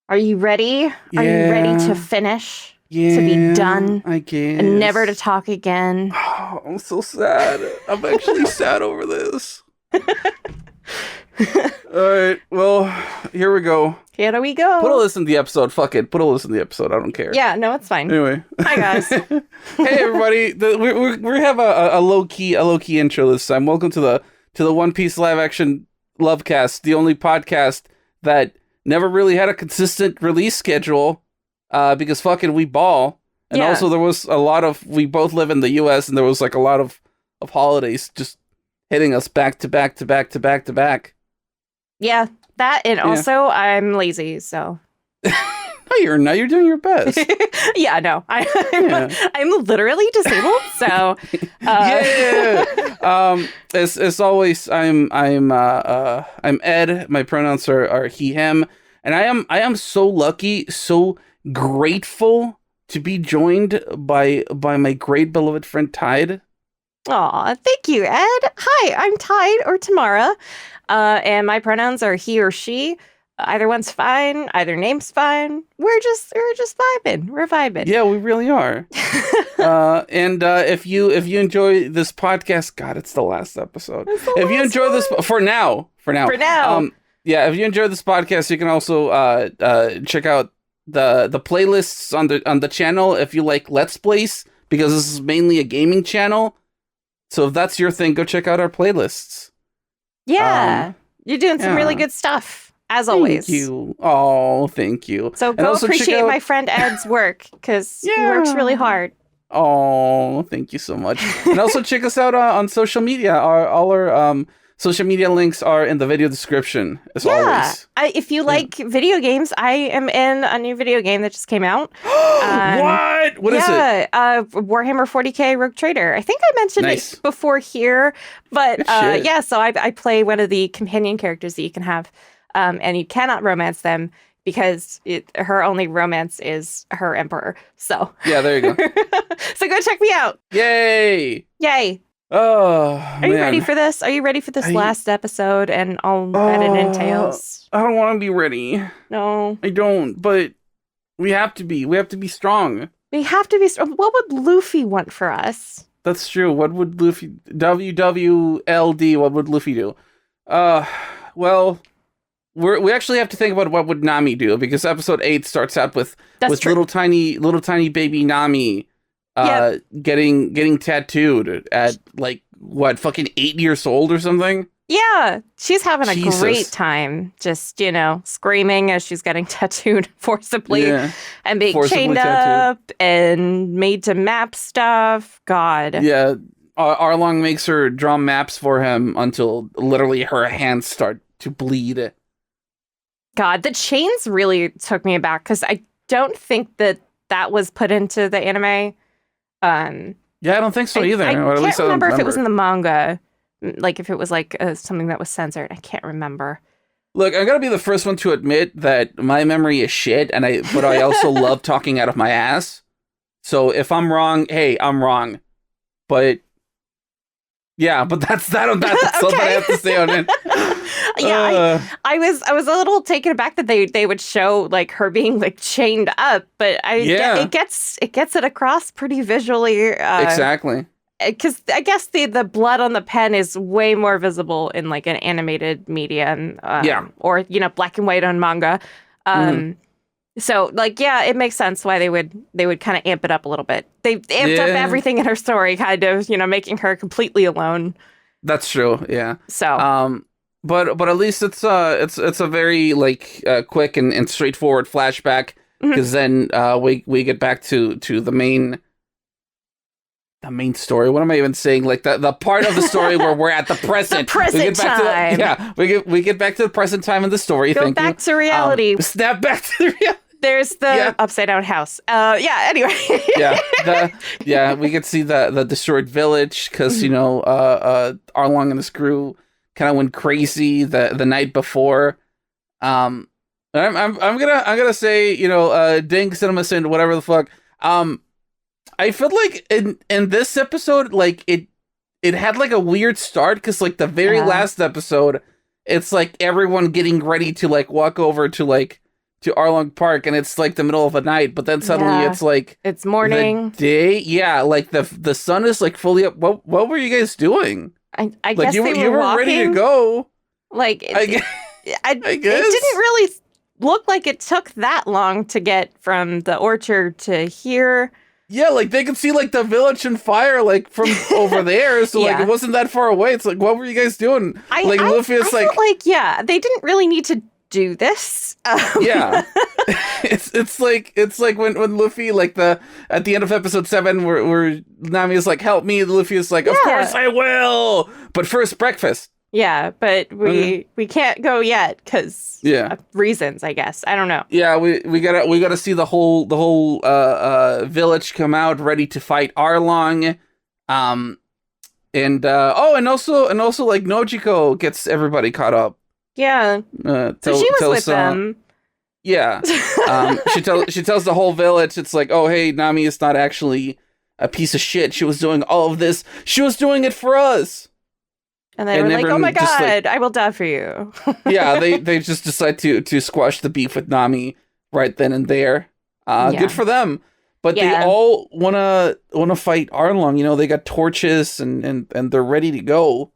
Are you ready? Yeah. Are you ready to finish? Yeah, to be done? I guess. And never to talk again? Oh, I'm so sad. I'm actually sad over this. Alright, well, here we go. Here we go. Put a list in the episode. Fuck it. Put a list in the episode. I don't care. Yeah, no, it's fine. Anyway. Hi, guys. Hey, everybody. We have a low-key intro this time. Welcome to the One Piece live action LOVEcast, the only podcast that never really had a consistent release schedule because fucking we ball. And also there was a lot of, we both live in the US and there was like a lot of holidays just hitting us back to back to back to back to back. Yeah, that and also I'm lazy, so. No, you're doing your best. Yeah, no, I'm literally disabled, so. As always, I'm Ed. My pronouns are he, him, and I am so lucky, so grateful to be joined by my great beloved friend Tide. Aw, thank you, Ed. Hi, I'm Tide or Tamara, and my pronouns are he or she. Either one's fine. Either name's fine. We're just vibing. We're vibing. Yeah, we really are. And if you enjoy this podcast, God, it's the last episode. If you enjoy this for now. If you enjoy this podcast, you can also check out the playlists on the channel if you like Let's Plays, because this is mainly a gaming channel. So if that's your thing, go check out our playlists. Yeah, you're doing some really good stuff. As always. Thank you. Oh, thank you. So go appreciate my friend Ed's work, because he works really hard. Oh, thank you so much. And also check us out on social media. All our social media links are in the video description, as always. If you like video games, I am in a new video game that just came out. What? What is it? Warhammer 40k Rogue Trader. I think I mentioned it before here, but so I play one of the companion characters that you can have. And you cannot romance them because her only romance is her emperor. So yeah, there you go. So go check me out. Yay! Oh, are you ready for this? Are you ready for this last episode and all that it entails? I don't want to be ready. No, I don't. But we have to be. We have to be strong. We have to be strong. What would Luffy want for us? That's true. What would Luffy? WWLD. What would Luffy do? Well. We actually have to think about what would Nami do, because episode 8 starts out with little tiny baby Nami getting tattooed at like what, fucking 8 years old or something. Yeah, she's having a great time, just screaming as she's getting tattooed forcibly and being chained up and made to map stuff. God. Yeah, Arlong makes her draw maps for him until literally her hands start to bleed. God, the chains really took me aback, because I don't think that was put into the anime. Yeah, I don't think so either. I can't remember if it was in the manga, like if it was like something that was censored. I can't remember. Look, I gotta be the first one to admit that my memory is shit, but I also love talking out of my ass. So if I'm wrong, hey, I'm wrong. But yeah, but that's all that I have to say on it. I was a little taken aback that they would show like her being like chained up, but it gets it across pretty visually. Exactly. Because I guess the blood on the pen is way more visible in like an animated medium, or black and white on manga. So like it makes sense why they would kind of amp it up a little bit. They amped up everything in her story, kind of making her completely alone. That's true. Yeah. So but at least it's a very like quick and straightforward flashback, because then we get back to the main story. What am I even saying? Like the part of the story where we're at the present. The present time. We get back to the present time in the story. Go back to reality. Snap back to the reality. There's the upside down house. Anyway. We could see the destroyed village, because Arlong and his crew kind of went crazy the night before. I'm gonna say, Ding Cinema Sin, whatever the fuck. I feel like in this episode, like it had like a weird start, because like the very last episode, it's like everyone getting ready to like walk over to Arlong Park, and it's like the middle of the night, but then suddenly it's like it's morning. The day, yeah, like the sun is like fully up. What were you guys doing? I like guess you were walking. ready to go. Like I guess. It didn't really look like it took that long to get from the orchard to here. Yeah, like they could see like the village in fire like from over there, so like it wasn't that far away. It's like, what were you guys doing? Luffy is like, they didn't really need to do this. Yeah, it's like when Luffy at the end of episode 7 where Nami is like, help me. Luffy is like, of course I will, but first breakfast. Yeah, but we can't go yet because reasons, I guess. I don't know. Yeah, we gotta see the whole village come out ready to fight Arlong, and also like Nojiko gets everybody caught up. Yeah, so she was with them. Yeah, she tells the whole village, it's like, oh hey, Nami is not actually a piece of shit. She was doing all of this. She was doing it for us. And they were like, oh my god, I will die for you. Yeah, they just decide to squash the beef with Nami right then and there. Good for them. But they all wanna fight Arlong. You know, they got torches and they're ready to go.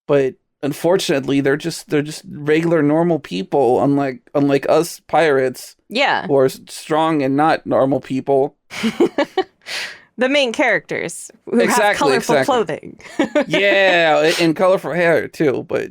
But unfortunately, they're just regular normal people, unlike us pirates. Yeah. Who are strong and not normal people. The main characters who have colorful clothing. Yeah, and colorful hair too. But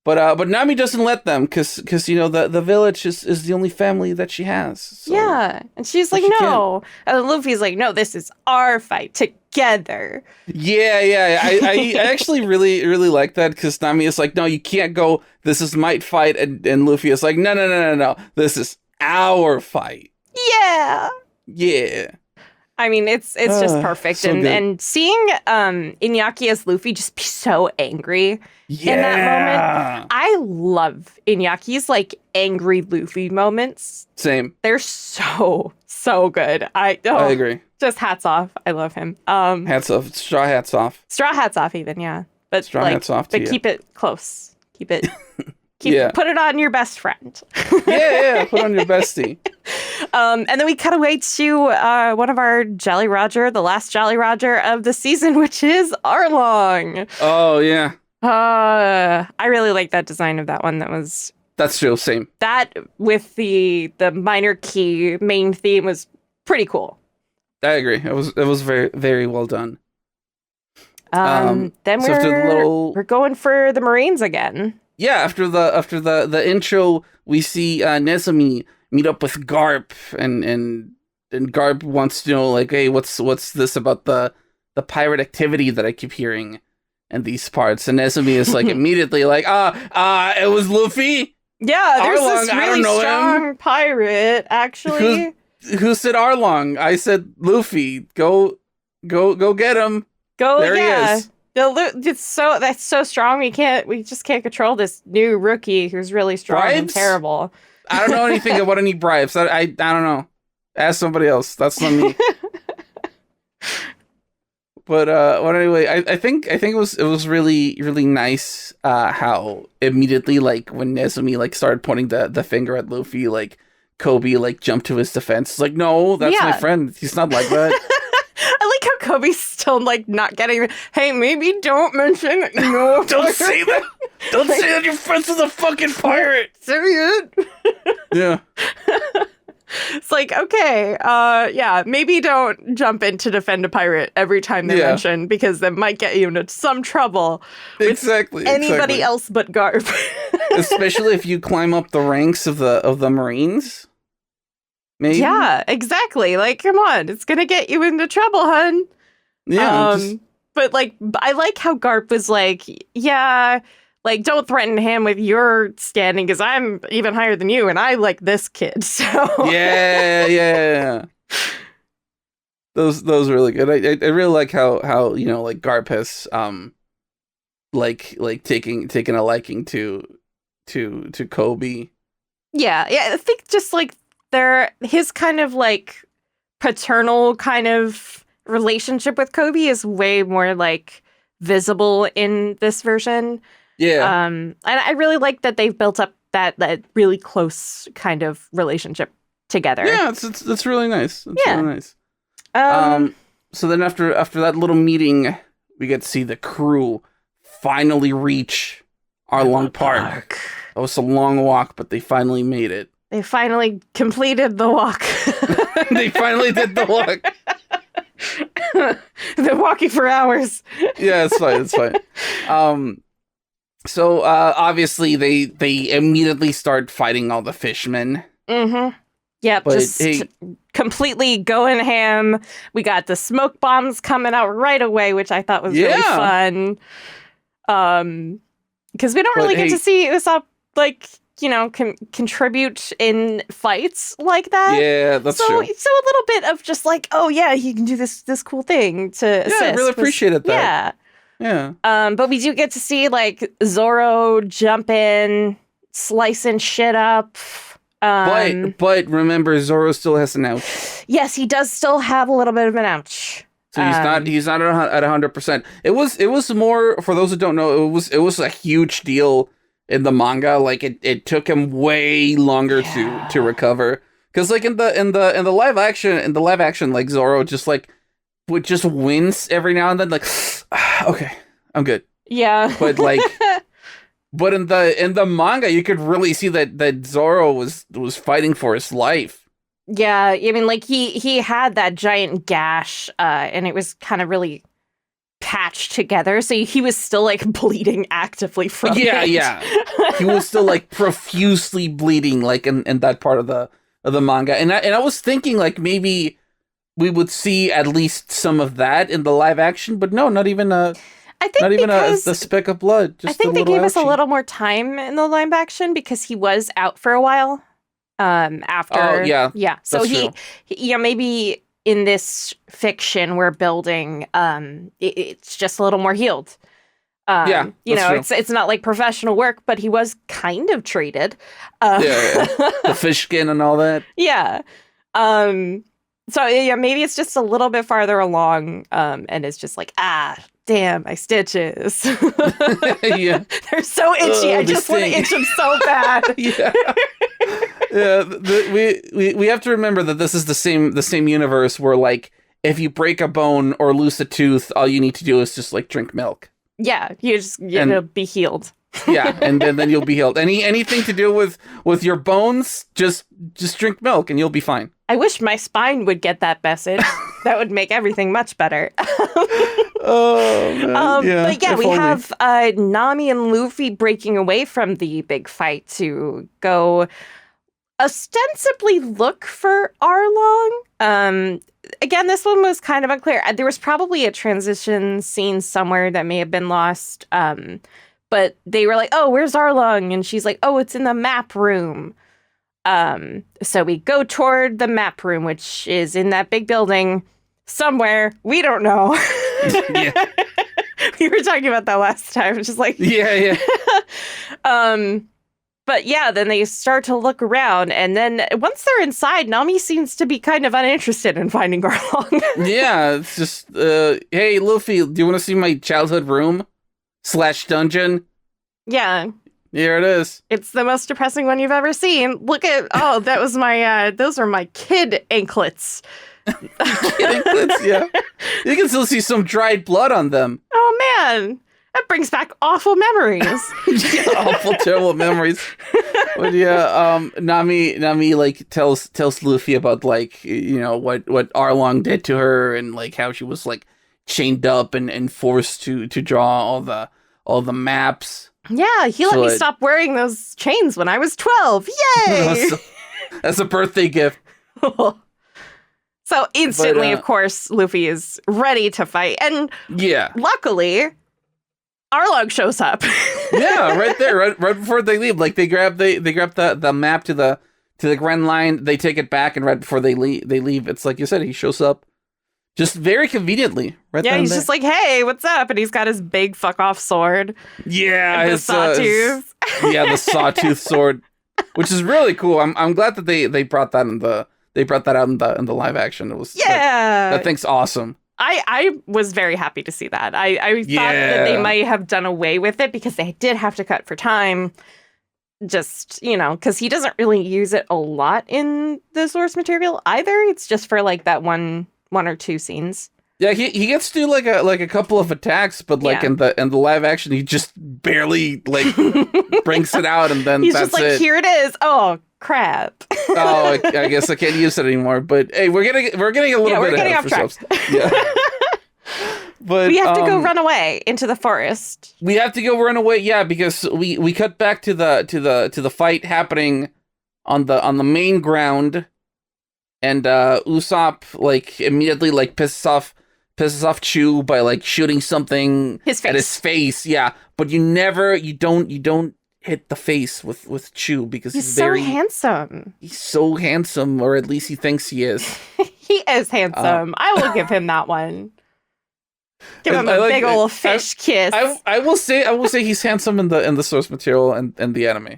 Nami doesn't let them because you know the village is the only family that she has. So, yeah, and she's like, no, and Luffy's like, no, this is our fight together. Yeah. I actually really like that because Nami is like, no, you can't go. This is my fight, and Luffy is like, no, this is our fight. Yeah. Yeah. I mean, it's just perfect. So and seeing Iñaki as Luffy just be so angry in that moment. I love Iñaki's like angry Luffy moments. Same. They're so good. I agree. Just hats off. I love him. Hats off. Straw hats off. Straw hats off even, yeah. But straw hats off to but keep it close. Keep it put it on your best friend. yeah, put on your bestie. And then we cut away to one of our Jolly Roger, the last Jolly Roger of the season, which is Arlong. Oh, yeah. I really like that design of that one. That's true, same. That with the minor key main theme was pretty cool. I agree. It was very, very well done. Then we're going for the Marines again. Yeah, after the intro, we see Nezumi meet up with Garp, and Garp wants to know, like, hey, what's this about the pirate activity that I keep hearing in these parts? And Nezumi is like immediately like, it was Luffy. Yeah, there's Arlong, this really strong pirate, actually. Who said Arlong? I said Luffy. Go get him. There he is. That's so strong. We just can't control this new rookie who's really strong and terrible. I don't know anything about any bribes. I don't know. Ask somebody else. That's not me. But anyway, I think it was really, really nice how immediately, like, when Nezumi like started pointing the finger at Luffy, like Kobe like jumped to his defense. It's like, no, that's my friend. He's not like that. I like how Kobe's still like not getting it. Hey, maybe don't mention it. No, don't say that. Don't say that you're friends with a fucking pirate. Say it. Yeah. It's like, okay, maybe don't jump in to defend a pirate every time they mention, because that might get you into some trouble. Exactly. Anybody else but Garp. Especially if you climb up the ranks of the Marines. Maybe. Yeah, exactly. Like, come on, it's gonna get you into trouble, hun. Yeah. But like, I like how Garp was like, yeah, like, don't threaten him with your standing, because I'm even higher than you, and I like this kid. So yeah. Those are really good. I really like how you know, like, Garp has like taking a liking to Kobe. Yeah. I think just like his kind of like paternal kind of relationship with Kobe is way more like visible in this version. Yeah. And I really like that they've built up that really close kind of relationship together. Yeah, it's really nice. It's really nice. So then after that little meeting, we get to see the crew finally reach Arlong Park. It was a long walk, but they finally made it. They finally completed the walk. They finally did the walk. They've been walking for hours. Yeah, it's fine. So obviously they immediately start fighting all the fishmen. Mm-hmm. Yep, but just completely going ham. We got the smoke bombs coming out right away, which I thought was really fun. Because we don't really get to see Usopp, like, you know, contribute in fights like that. Yeah, that's true. So a little bit of just like, oh yeah, he can do this cool thing to assist. Yeah, I really appreciated that. Yeah. But we do get to see like Zoro jump in, slicing shit up. But remember, Zoro still has an ouch. Yes, he does still have a little bit of an ouch. So he's not at 100%. It was more, for those who don't know, it was a huge deal in the manga. Like it took him way longer to recover. Because like in the live action, like Zoro just like would just wince every now and then, like okay, I'm good. Yeah. But like but in the manga, you could really see that Zoro was fighting for his life. Yeah, I mean, like he had that giant gash, and it was kind of really patched together, so he was still like bleeding actively from it. Yeah. He was still like profusely bleeding, like in that part of the manga, and I was thinking like maybe we would see at least some of that in the live action, but no, not even a speck of blood. Just I think they gave us a little more time in the live action because he was out for a while. After so he maybe in this fiction we're building it's just a little more healed. You know, true. It's not like professional work, but he was kind of treated. The fish skin and all that. So yeah, maybe it's just a little bit farther along, and it's just like, damn, my stitches. Yeah. They're so itchy. I just want to itch them so bad. We have to remember that this is the same universe where like if you break a bone or lose a tooth, all you need to do is just like drink milk. Yeah, you'll be healed. Yeah, and then you'll be healed. Anything to do with your bones, just drink milk and you'll be fine. I wish my spine would get that message. That would make everything much better. Oh, man. But yeah, we have Nami and Luffy breaking away from the big fight to go ostensibly look for Arlong. Again, this one was kind of unclear. There was probably a transition scene somewhere that may have been lost. But they were like, oh, where's Arlong? And she's like, oh, it's in the map room. So we go toward the map room, which is in that big building somewhere. We don't know. Yeah. We were talking about that last time. Just like, yeah. But yeah, then they start to look around, and then once they're inside, Nami seems to be kind of uninterested in finding Arlong. Yeah, it's just, hey, Luffy, do you want to see my childhood room / dungeon? Yeah. Here it is. It's the most depressing one you've ever seen. Look at, that was my, those are my kid anklets. Kid anklets, yeah. You can still see some dried blood on them. Oh, man. That brings back awful memories. Awful, terrible memories. But yeah, Nami like tells Luffy about like, you know, what Arlong did to her and like how she was like chained up and forced to draw all the maps. Yeah, he let me stop wearing those chains when I was 12. Yay! That's a birthday gift. So instantly, of course, Luffy is ready to fight. And luckily, Arlong shows up. Yeah, right there, right before they leave. Like they grab the map to the Grand Line, they take it back, and right before they leave, it's like you said, he shows up. Just very conveniently, right there. Yeah, he's just like, hey, what's up? And he's got his big fuck off sword. Yeah, his sawtooth. The sawtooth sword, which is really cool. I'm glad that they brought that out in the live action. It was that thing's awesome. I was very happy to see that. I thought that they might have done away with it because they did have to cut for time. just, because he doesn't really use it a lot in the source material either. It's just for like that one or two scenes. Yeah, he gets to do like a couple of attacks, but like in the live action, he just barely like brings it out, and then he's that's just like, it. Here it is. Oh crap. Oh, I guess I can't use it anymore. But hey, we're getting a little bit ahead of ourselves. Yeah. But we have to go run away into the forest. We have to go run away, yeah, because we cut back to the fight happening on the main ground, and Usopp like immediately like pisses off Chew by like shooting something at his face, yeah. But you don't hit the face with Chew because he's very handsome. He's so handsome, or at least he thinks he is. He is handsome. I will give him that one. Give him a big old fish kiss. I will say he's handsome in the source material and the anime.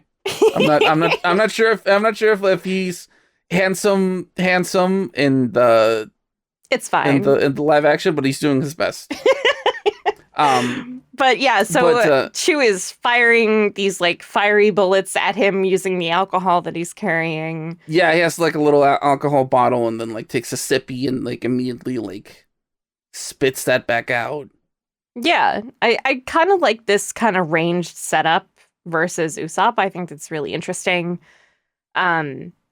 I'm not sure if he's handsome in the. It's fine in the live action, but he's doing his best. But yeah, so Chew is firing these like fiery bullets at him using the alcohol that he's carrying. Yeah, he has like a little alcohol bottle and then like takes a sippy and like immediately like spits that back out. Yeah, I kind of like this kind of ranged setup versus Usopp. I think that's really interesting.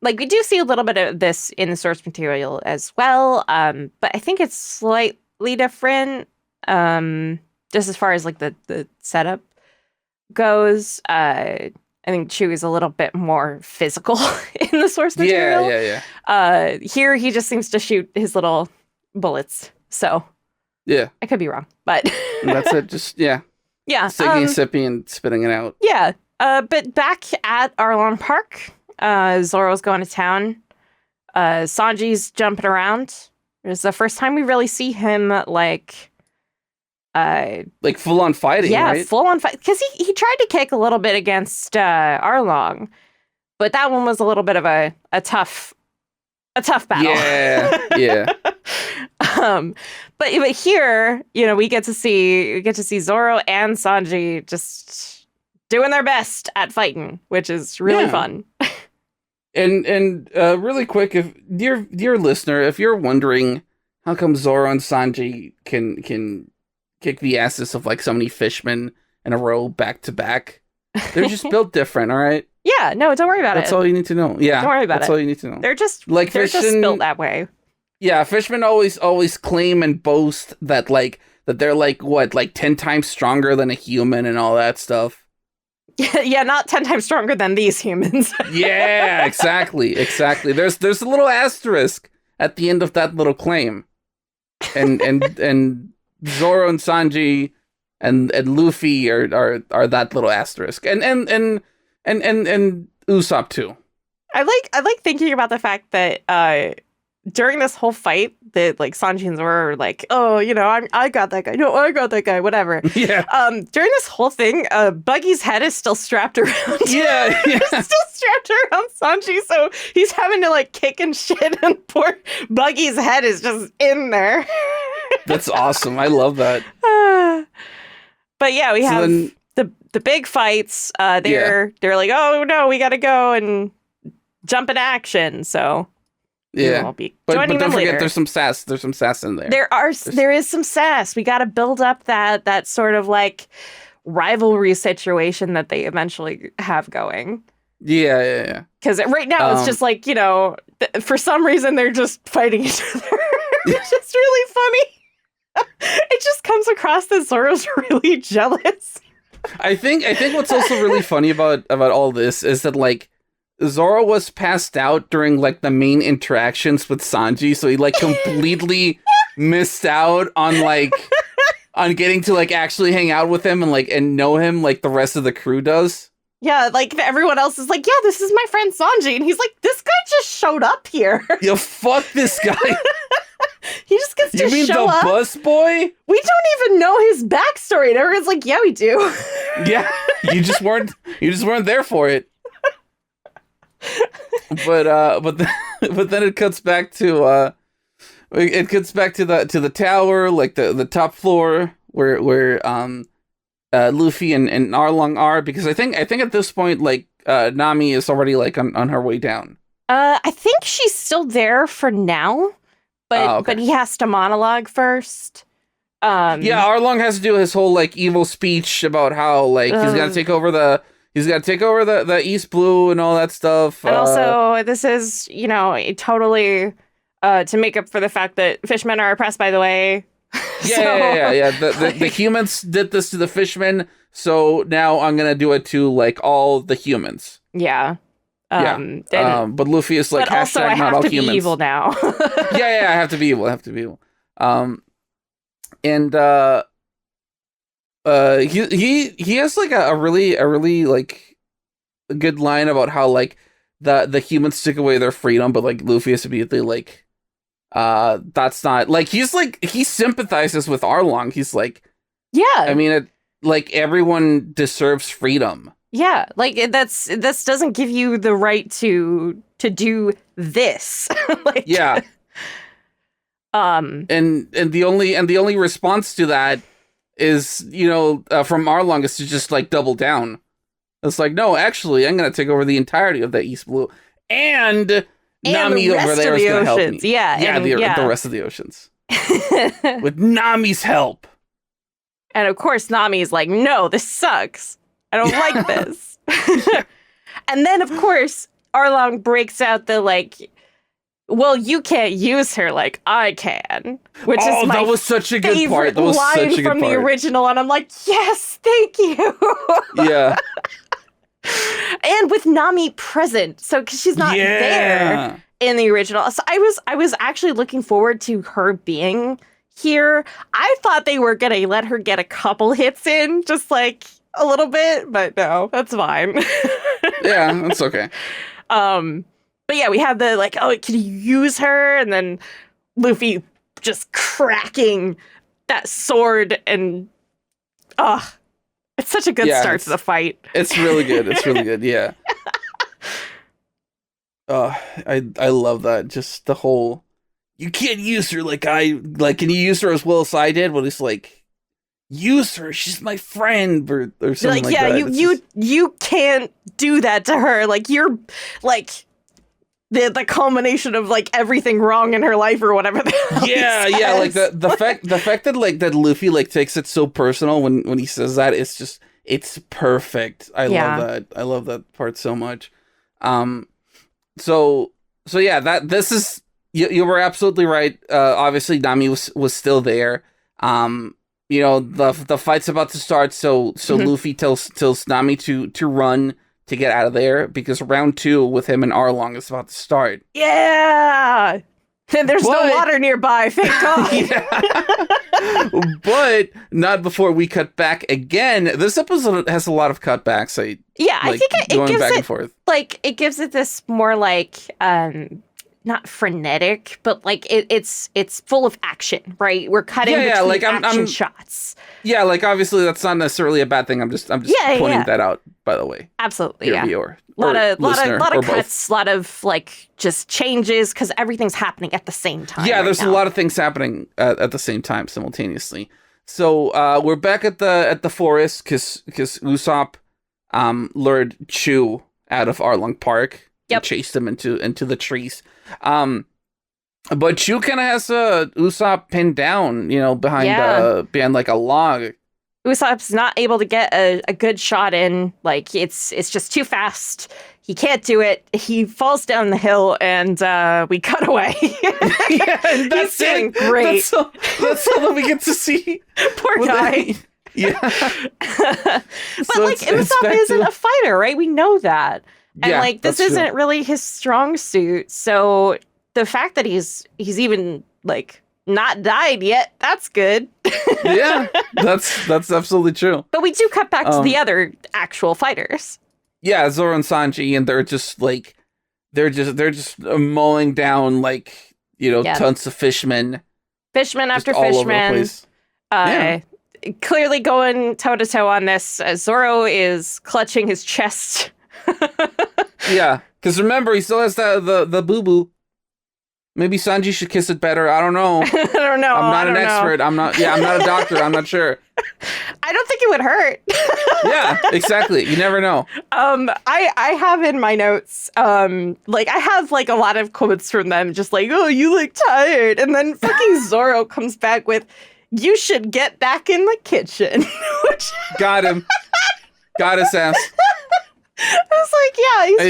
Like we do see a little bit of this in the source material as well, but I think it's slightly different. Just as far as like the setup goes, I think Chew is a little bit more physical in the source material. Yeah. Here he just seems to shoot his little bullets. So yeah, I could be wrong, but that's it. Just yeah, taking a sippy and spitting it out. Yeah. But back at Arlong Park, Zoro's going to town. Sanji's jumping around. It's the first time we really see him like full on fighting. Yeah, right? full on fight. Because he tried to kick a little bit against Arlong, but that one was a little bit of a tough battle. Yeah. But here, we get to see Zoro and Sanji just doing their best at fighting, which is really fun. And really quick, if dear listener, if you're wondering how come Zoro and Sanji can kick the asses of like so many fishmen in a row back to back, they're just built different, all right? Yeah, no, don't worry about it. That's all you need to know. Yeah, don't worry about it. That's all you need to know. They're just built that way. Yeah, fishmen always claim and boast that they're like 10 times stronger than a human and all that stuff. Yeah, not 10 times stronger than these humans. Yeah, exactly. There's a little asterisk at the end of that little claim, and Zoro and Sanji and Luffy are that little asterisk, and Usopp too. I like thinking about the fact that during this whole fight, that like Sanji and Zoro are like, oh, I got that guy. No, I got that guy. Whatever. Yeah. During this whole thing, Buggy's head is still strapped around. Yeah. It's still strapped around Sanji, so he's having to like kick and shit, and poor Buggy's head is just in there. That's awesome. I love that. But yeah, we have the big fights. They're like, oh no, we gotta go and jump into action. So. Yeah, I'll be joining but don't them later. forget, there's some sass. There's some sass in there. There is some sass. We got to build up that sort of like rivalry situation that they eventually have going. Yeah. Because right now it's just like for some reason they're just fighting each other. It's just really funny. It just comes across that Zoro's really jealous. I think what's also really funny about all this is that like. Zoro was passed out during like the main interactions with Sanji, so he like completely missed out on getting to like actually hang out with him and know him like the rest of the crew does. Yeah, like everyone else is like, yeah, this is my friend Sanji, and he's like, this guy just showed up here. Yo, fuck this guy. He just gets to show up. You mean the bus boy? We don't even know his backstory, and everyone's like, yeah, we do. Yeah, you just weren't there for it. But then it cuts back to the tower, like the top floor where Luffy and Arlong are, because I think at this point like Nami is already like on her way down? I think she's still there for now, but he has to monologue first. Yeah, Arlong has to do his whole like evil speech about how like he's got to take over the East Blue and all that stuff. And also, this is totally to make up for the fact that fishmen are oppressed by the way. Yeah. The humans did this to the fishmen, so now I'm gonna do it to like all the humans. Yeah. But Luffy is like, but also I have to be evil now. yeah, I have to be evil. And he has like a really like a good line about how like the humans took away their freedom, but like Luffy is immediately like, that's not like he sympathizes with Arlong. He's like, yeah, I mean, like everyone deserves freedom. Yeah, like this doesn't give you the right to do this. Like, yeah. And the only response to that is, from Arlong is to just like double down. It's like, no, actually, I'm gonna take over the entirety of the East Blue, and Nami the over there is gonna help me. Yeah, the rest of the oceans with Nami's help. And of course, Nami's like, no, this sucks. I don't like this. And then, of course, Arlong breaks out the like, well, you can't use her like I can, which is my that was such a good part. That was line such a good from part. the original, and I'm like, yes, thank you. Yeah. And with Nami present, so because she's not there in the original, so I was actually looking forward to her being here. I thought they were gonna let her get a couple hits in, just like a little bit, but no, that's fine. Yeah, that's okay. But yeah, we have the like, oh, can you use her? And then Luffy just cracking that sword, and it's such a good start to the fight. It's really good. Yeah. I love that. Just the whole, you can't use her can you use her as well as I did? Well, it's like, use her, she's my friend, or something like that. You can't do that to her. Like, you're like the culmination of like everything wrong in her life or whatever. Yeah, like the fact that like that Luffy like takes it so personal when he says that, it's perfect. I love that part so much. So yeah, this is, you were absolutely right. Obviously Nami was still there. The fight's about to start, so Luffy tells Nami to run to get out of there, because round 2 with him and Arlong is about to start. Yeah! And there's no water nearby, thank God. But not before we cut back again. This episode has a lot of cutbacks. I think it gives back it, and forth. Like, it gives it this more like, not frenetic, but like it's full of action, right? We're cutting between like action shots. Yeah, like obviously that's not necessarily a bad thing. I'm just pointing that out, by the way. Absolutely, Viewer, a lot of cuts, both. a lot of like just changes, because everything's happening at the same time. Yeah, there's a lot of things happening at the same time simultaneously. So we're back at the forest because Usopp lured Chu out of Arlong Park. Yep. And chased him into the trees. But Chu kind of has Usopp pinned down, behind like a log. Usopp's not able to get a good shot in. Like, it's just too fast. He can't do it. He falls down the hill, and we cut away. Yeah, and that's doing great. That's all that we get to see. Poor guy. Yeah. But like, Usopp isn't a fighter, right? We know that. And like, this isn't really his strong suit. So the fact that he's even like not died yet, that's good. Yeah, that's absolutely true. But we do cut back to the other actual fighters. Yeah, Zoro and Sanji, and they're just like they're just mowing down like, tons of fishmen. Fishmen after fishmen. Clearly going toe to toe on this. Zoro is clutching his chest. Yeah, because remember, he still has the boo boo. Maybe Sanji should kiss it better. I don't know. I don't know. I'm not an expert. I'm not a doctor. I'm not sure. I don't think it would hurt. Yeah, exactly. You never know. I have in my notes, like I have like a lot of quotes from them, just like, oh, you look tired. And then fucking Zoro comes back with, you should get back in the kitchen. Got him. Got his ass. I was like, yeah,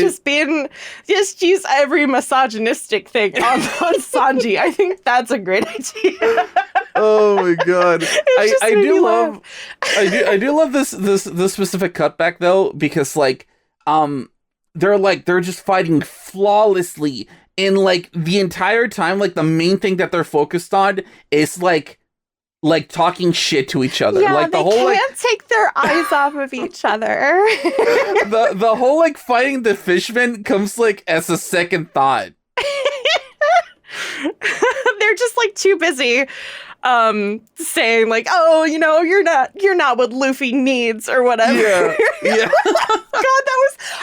just use every misogynistic thing on Sanji. I think that's a great idea. Oh my god. I do love this specific cutback though, because like they're just fighting flawlessly, and like the entire time, like the main thing that they're focused on is like talking shit to each other. Yeah, like they can't take their eyes off of each other. the whole like fighting the fishmen comes like as a second thought. They're just like too busy saying like, oh, you know, you're not what Luffy needs or whatever. Yeah. God,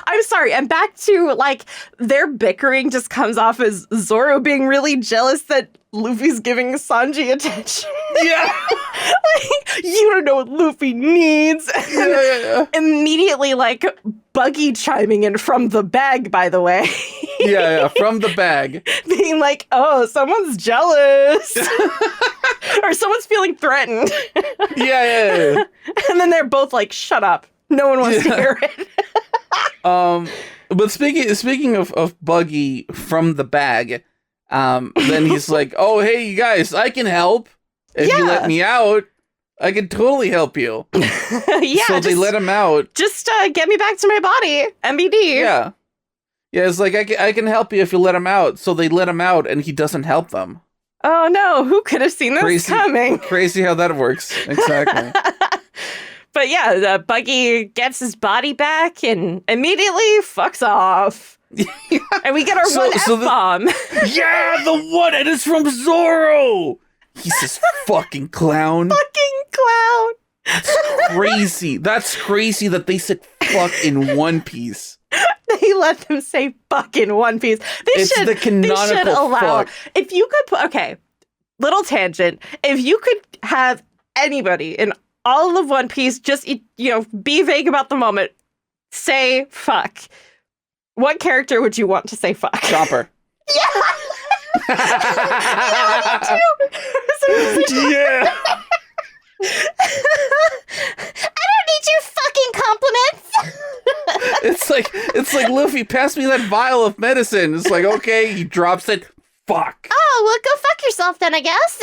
I'm sorry. And back to like their bickering just comes off as Zoro being really jealous that Luffy's giving Sanji attention. Yeah. Like, you don't know what Luffy needs. Yeah. Immediately like Buggy chiming in from the bag, by the way. Yeah, from the bag. Being like, oh, someone's jealous. Or someone's feeling threatened. Yeah. And then they're both like, shut up. No one wants to hear it. But speaking of Buggy from the bag, then he's like, oh, hey, you guys, I can help. If you let me out, I can totally help you. Yeah. So they let him out. Just get me back to my body. MBD. Yeah. Yeah, it's like, I can help you if you let him out. So they let him out, and he doesn't help them. Oh, no. Who could have seen this coming? Crazy how that works. Exactly. But yeah, Buggy gets his body back and immediately fucks off. Yeah. And we get our one F-bomb. Yeah, the one, and it's from Zoro. He's this fucking clown. Fucking clown. That's crazy. That's crazy that they said fuck in One Piece. They let them say fuck in One Piece. They should allow. Fuck. If you could put, okay, little tangent. If you could have anybody in all of One Piece just, you know, be vague about the moment, say fuck. What character would you want to say fuck? Chopper. Yeah. Yeah. I don't need your fucking compliments. It's like Luffy, pass me that vial of medicine. It's like, okay, he drops it. Fuck. Oh, well, go fuck yourself then, I guess.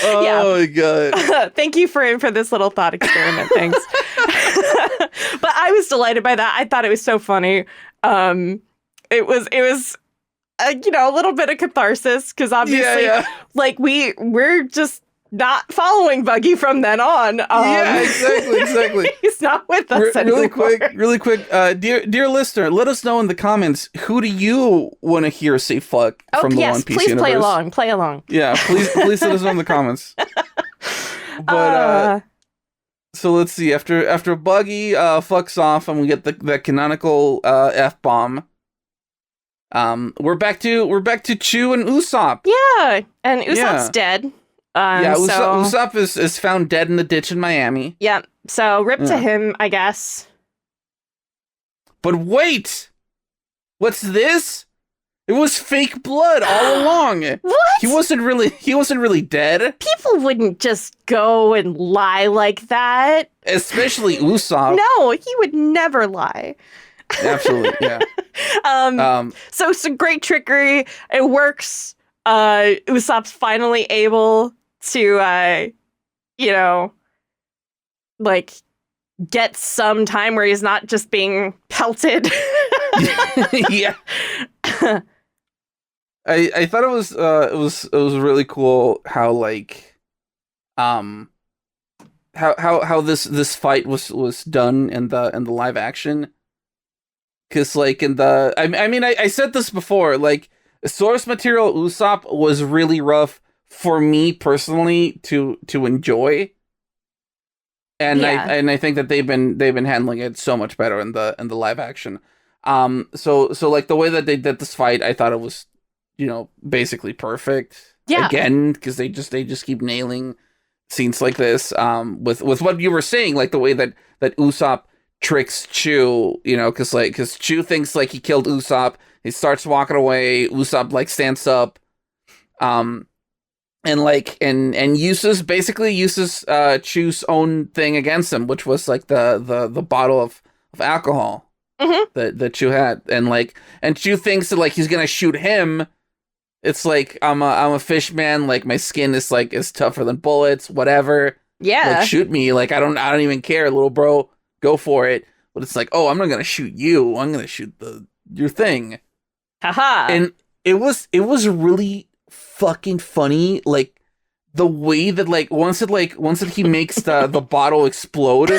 Oh my god. Thank you for this little thought experiment. Thanks. But I was delighted by that. I thought it was so funny. It was you know, a little bit of catharsis, because obviously like we're just not following Buggy from then on. Yeah, exactly. He's not with us anymore. Really quick, dear listener, let us know in the comments, who do you want to hear say fuck from the One Piece please universe? Play along. Yeah, please let us know in the comments. But so let's see. After Buggy fucks off and we get the canonical F-bomb. We're back to Chu and Usopp. Yeah, and Usopp's dead. Usopp is found dead in the ditch in Miami. Yeah, so rip to him, I guess. But wait! What's this? It was fake blood all along. What? He wasn't really dead. People wouldn't just go and lie like that. Especially Usopp. No, he would never lie. Absolutely, yeah. So it's a great trickery. It works. Usopp's finally able to, you know, like, get some time where he's not just being pelted. Yeah. I thought it was really cool how, like, how this fight was done in the live action. Because, like, in the... I mean, I said this before, like, source material Usopp was really rough for me, personally, to enjoy. And I think that they've been handling it so much better in the live action. So like the way that they did this fight, I thought it was, basically perfect. Yeah. Again, because they just keep nailing scenes like this. With what you were saying, like the way that Usopp tricks Chew, because Chew thinks like he killed Usopp. He starts walking away. Usopp like stands up. And like and uses Chew's own thing against him, which was like the bottle of alcohol that Chew had, and Chew thinks that like he's gonna shoot him. It's like I'm a fish man, like my skin is tougher than bullets, whatever. Yeah, like shoot me, like I don't even care, little bro, go for it. But it's like, oh, I'm not gonna shoot you, I'm gonna shoot your thing. Haha. And it was really fucking funny, like the way that once that he makes the bottle explode,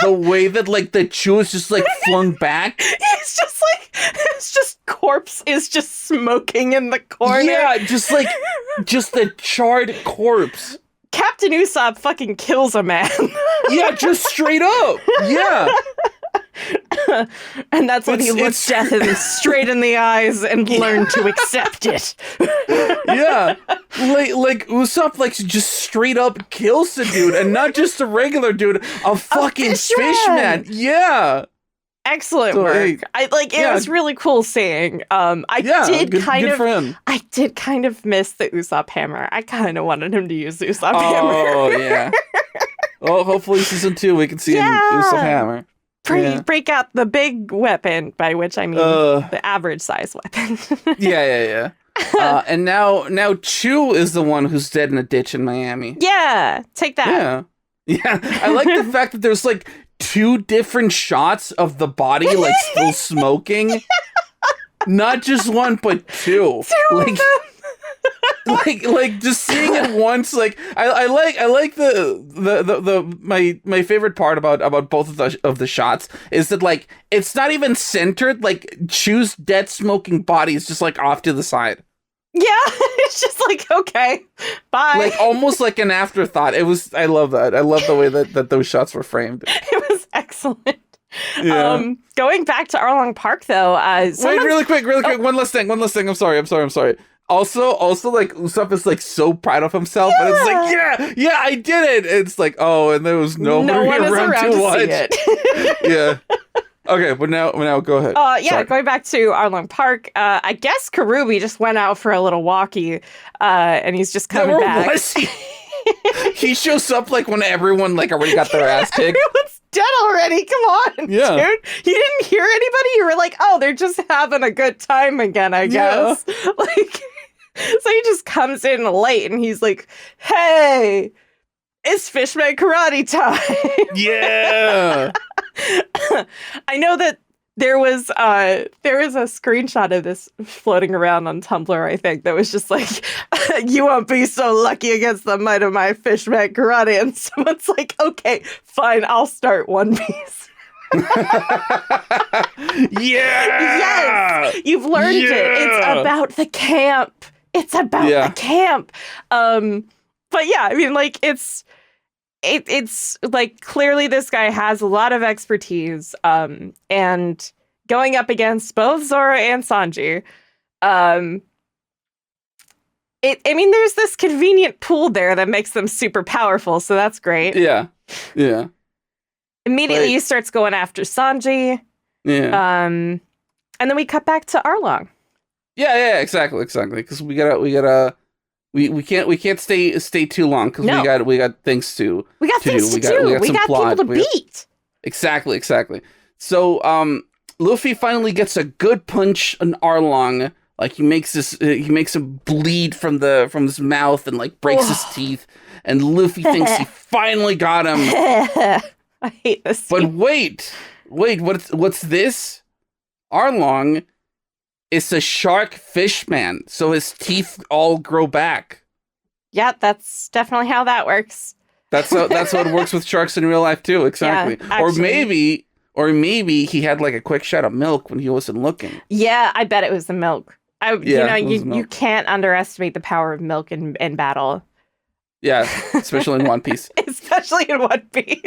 the way that like the Chew is just like flung back. It's just corpse is just smoking in the corner. Yeah, just the charred corpse. Captain Usopp fucking kills a man. Yeah, just straight up. Yeah. And that's when he looks death straight in the eyes and learned to accept it. Yeah. Like Usopp just straight up kills the dude, and not just a regular dude, a fucking fish man. Yeah. Excellent work. It was really cool seeing. I did kind of miss the Usopp hammer. I kind of wanted him to use the Usopp hammer. Oh yeah. Well, hopefully season 2 we can see him use some hammer. Break out the big weapon, by which I mean the average size weapon. Yeah. And now Chew is the one who's dead in a ditch in Miami. Yeah, take that. Yeah. I like the fact that there's 2 different shots of the body still smoking. Not just one, but 2. Like just seeing it once, I like my favorite part about both of the shots is that it's not even centered. Chew's dead smoking body is just off to the side. Yeah, it's just okay, bye. Almost like an afterthought. I love that. I love the way that those shots were framed. It was excellent. Yeah. Going back to Arlong Park though, wait, really quick, one last thing. I'm sorry. Also, Usopp is so proud of himself, and it's yeah, I did it. It's and there was no one around to watch. See it. Yeah. Okay, but now go ahead. Sorry. Going back to Arlong Park, I guess Karubi just went out for a little walkie, and he's just coming back. Was he? He shows up when everyone already got their ass kicked. Everyone's dead already. Come on, dude. You didn't hear anybody. You were oh, they're just having a good time again, I guess. So he just comes in late, and he's hey, it's Fishman Karate time. Yeah. I know that there was a screenshot of this floating around on Tumblr, I think, that was just you won't be so lucky against the might of my Fishman Karate. And someone's okay, fine, I'll start One Piece. Yeah! Yes! You've learned it. It's about the camp. It's about the camp. But yeah, I mean, it's clearly this guy has a lot of expertise, and going up against both Zoro and Sanji, there's this convenient pool there that makes them super powerful, so that's great. Yeah. Immediately he starts going after Sanji. Yeah. And then we cut back to Arlong. Yeah, exactly. Because we can't stay too long because we got things to do. We got people to beat. Exactly. So Luffy finally gets a good punch on Arlong. He makes him bleed from his mouth and breaks his teeth. And Luffy thinks he finally got him. I hate this. But wait, what's this? Arlong is a shark fish man, so his teeth all grow back. Yeah, that's definitely how that works. That's how it works with sharks in real life too. Exactly. Yeah, or maybe he had a quick shot of milk when he wasn't looking. Yeah, I bet it was the milk. You can't underestimate the power of milk in battle. Yeah, especially in One Piece. Especially in One Piece.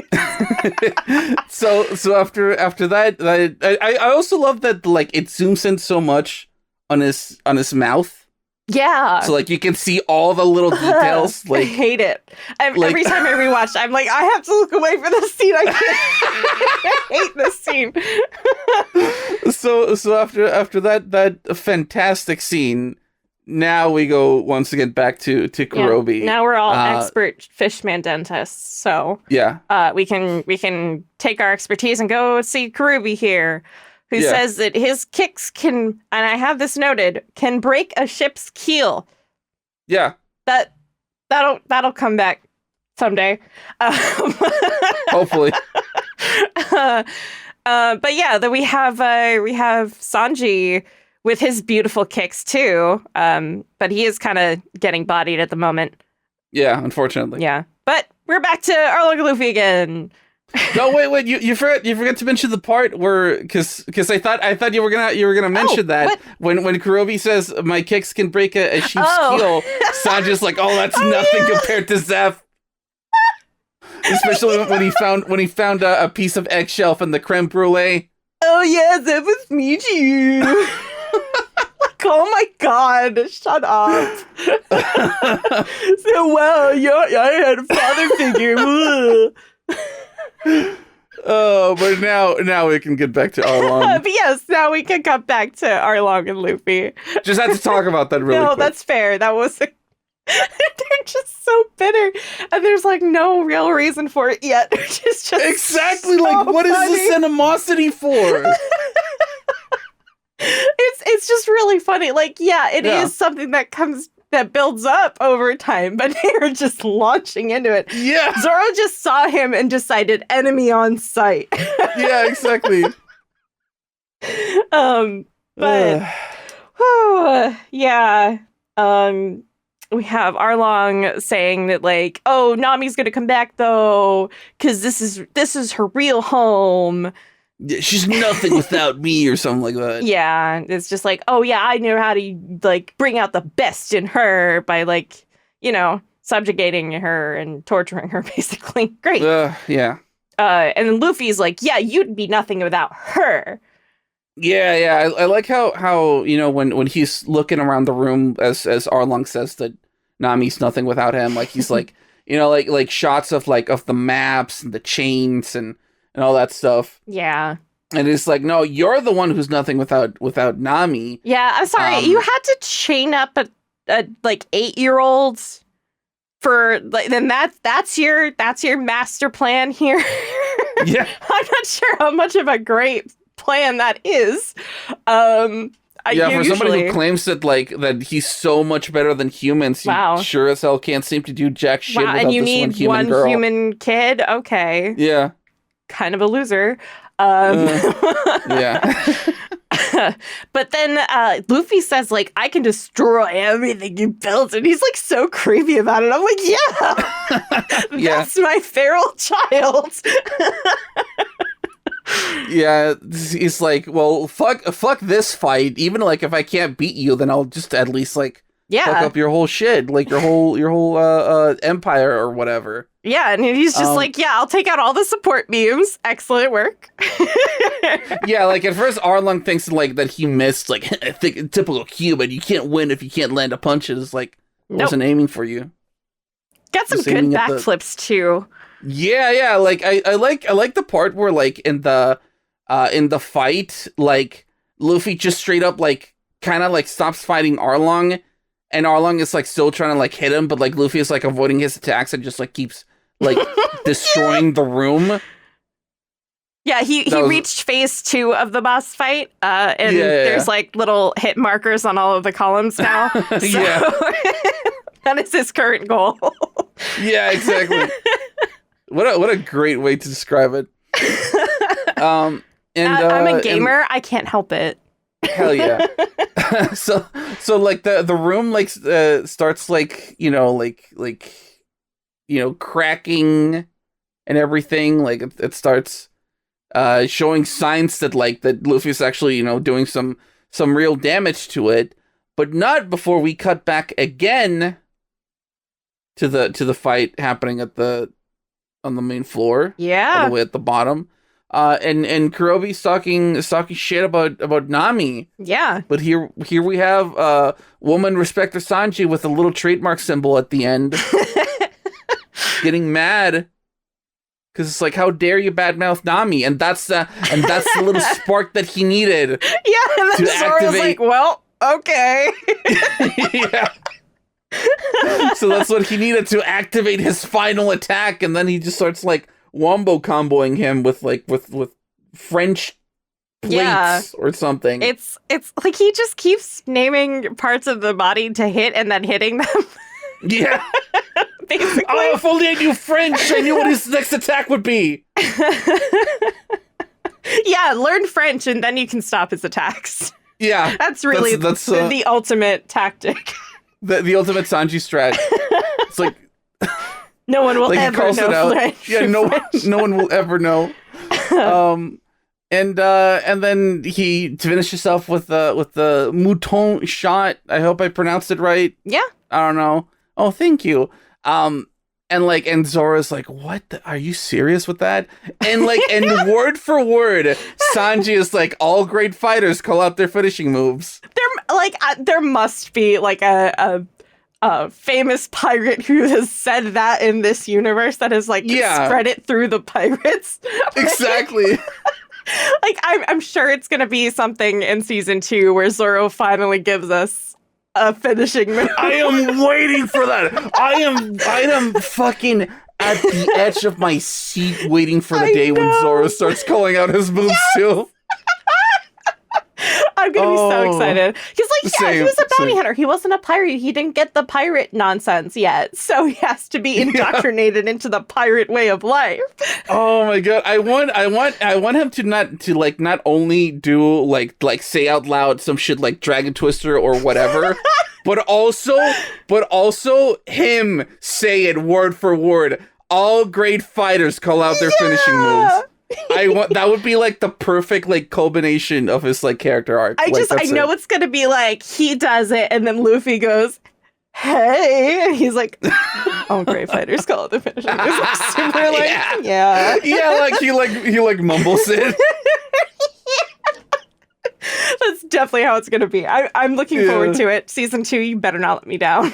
So after that, I also love that like it zooms in so much on his mouth. Yeah. So like you can see all the little details. Like I hate it. Every time I rewatch, I'm like, I have to look away for this scene. I can't. I hate this scene. So after that fantastic scene, now we go once again back to Kurobi. Yeah, now we're all expert fishman dentists, so yeah, we can take our expertise and go see Kurobi here, who says that his kicks can, and I have this noted, can break a ship's keel. Yeah, that'll come back someday. Hopefully. But yeah, then we have Sanji with his beautiful kicks too, but he is kind of getting bodied at the moment. Yeah, unfortunately. Yeah, but we're back to Arlong and Luffy again. No, wait, you forgot to mention the part where because I thought you were gonna mention that what? when Kurobi says my kicks can break a sheep's keel, Sanji's like, oh, that's nothing compared to Zeph. Especially when he found a piece of eggshell from the creme brulee. Oh yeah, that was me too. Like, oh my god, shut up. So wow, I had a father figure. Oh, but now we can get back to Arlong. But yes, now we can come back to Arlong and Luffy. Just had to talk about that really quick. That's fair. That was they're just so bitter, and there's like no real reason for it yet. Which is just exactly so like what funny. is the animosity for? It's just really funny. Like, yeah, it is something that builds up over time, but they're just launching into it. Yeah, Zoro just saw him and decided enemy on sight. Yeah, exactly. But yeah. We have Arlong saying that like, oh, Nami's gonna come back though, because this is her real home. Yeah, she's nothing without me, or something like that. Yeah, it's just like, oh yeah, I know how to like bring out the best in her by like, subjugating her and torturing her, basically. Great. Yeah. And then Luffy's like, yeah, you'd be nothing without her. Yeah. I like how when he's looking around the room as Arlong says that Nami's nothing without him, like he's like like shots of the maps and the chains and all that stuff. Yeah. And it's like, no, you're the one who's nothing without Nami. Yeah, I'm sorry. You had to chain up a like 8-year-olds for like, then that's your master plan here. Yeah. I'm not sure how much of a great plan that is. For somebody who claims that he's so much better than humans, you sure as hell can't seem to do jack shit without and you this need one girl. human kid? Okay. Yeah. Kind of a loser. Yeah. But then Luffy says, like, I can destroy everything you built. And he's, like, so creepy about it. I'm like, yeah, that's my feral child. Yeah, he's like, well, fuck this fight. Even, like, if I can't beat you, then I'll just at least, like, fuck up your whole shit. Like, your whole empire or whatever. Yeah, and he's just like, yeah, I'll take out all the support beams. Excellent work. Yeah, like at first Arlong thinks like that he missed, like I think typical human, you can't win if you can't land a punch. It's like wasn't aiming for you. Got some good backflips too. Yeah, like I like the part where like in the fight, like Luffy just straight up like kind of like stops fighting Arlong, and Arlong is like still trying to like hit him, but like Luffy is like avoiding his attacks and just like keeps like destroying the room. Yeah, he reached phase 2 of the boss fight, and there's like little hit markers on all of the columns now. So that is his current goal. Yeah, exactly. What a great way to describe it. And I'm a gamer. I can't help it. Hell yeah. So like the room like starts like cracking and everything. Like it starts showing signs that Luffy's actually doing some real damage to it, but not before we cut back again to the fight happening on the main floor. Yeah. All the way at the bottom. And Kurobe's talking shit about Nami. Yeah. But here we have woman respecter Sanji with a little trademark symbol at the end. Getting mad. Because it's like, how dare you badmouth Nami? And that's the little spark that he needed. Yeah, and then Zoro's like, well, okay. Yeah. So that's what he needed to activate his final attack, and then he just starts like wombo comboing him with French plates or something. It's like he just keeps naming parts of the body to hit and then hitting them. Yeah. Basically. Oh, if only I knew French, I knew what his next attack would be. Yeah, learn French and then you can stop his attacks. Yeah. That's really that's the ultimate tactic. The ultimate Sanji strat. It's like no one will like ever know French. Yeah, no one will ever know. And then he finishes off with the mouton shot. I hope I pronounced it right. Yeah. I don't know. Oh, thank you. And Zoro's like, what? Are you serious with that? And and word for word, Sanji is like, all great fighters call out their finishing moves. There must be like a famous pirate who has said that in this universe that has spread it through the pirates. Exactly. I'm sure it's gonna be something in season 2 where Zoro finally gives us a finishing move. I am waiting for that. I am fucking at the edge of my seat waiting for the day when Zoro starts calling out his moves too. I'm gonna be so excited. He's like, he was a bounty hunter. He wasn't a pirate. He didn't get the pirate nonsense yet, so he has to be indoctrinated into the pirate way of life. Oh my god! I want him to not only do like say out loud some shit like Dragon Twister or whatever, but also him say it word for word. All great fighters call out their finishing moves. That would be like the perfect culmination of his character arc. I know it's gonna be like he does it and then Luffy goes, hey, and he's like, oh, great fighters call it the finishing. It's super he mumbles it. That's definitely how it's gonna be. I'm looking forward to it. Season 2, you better not let me down.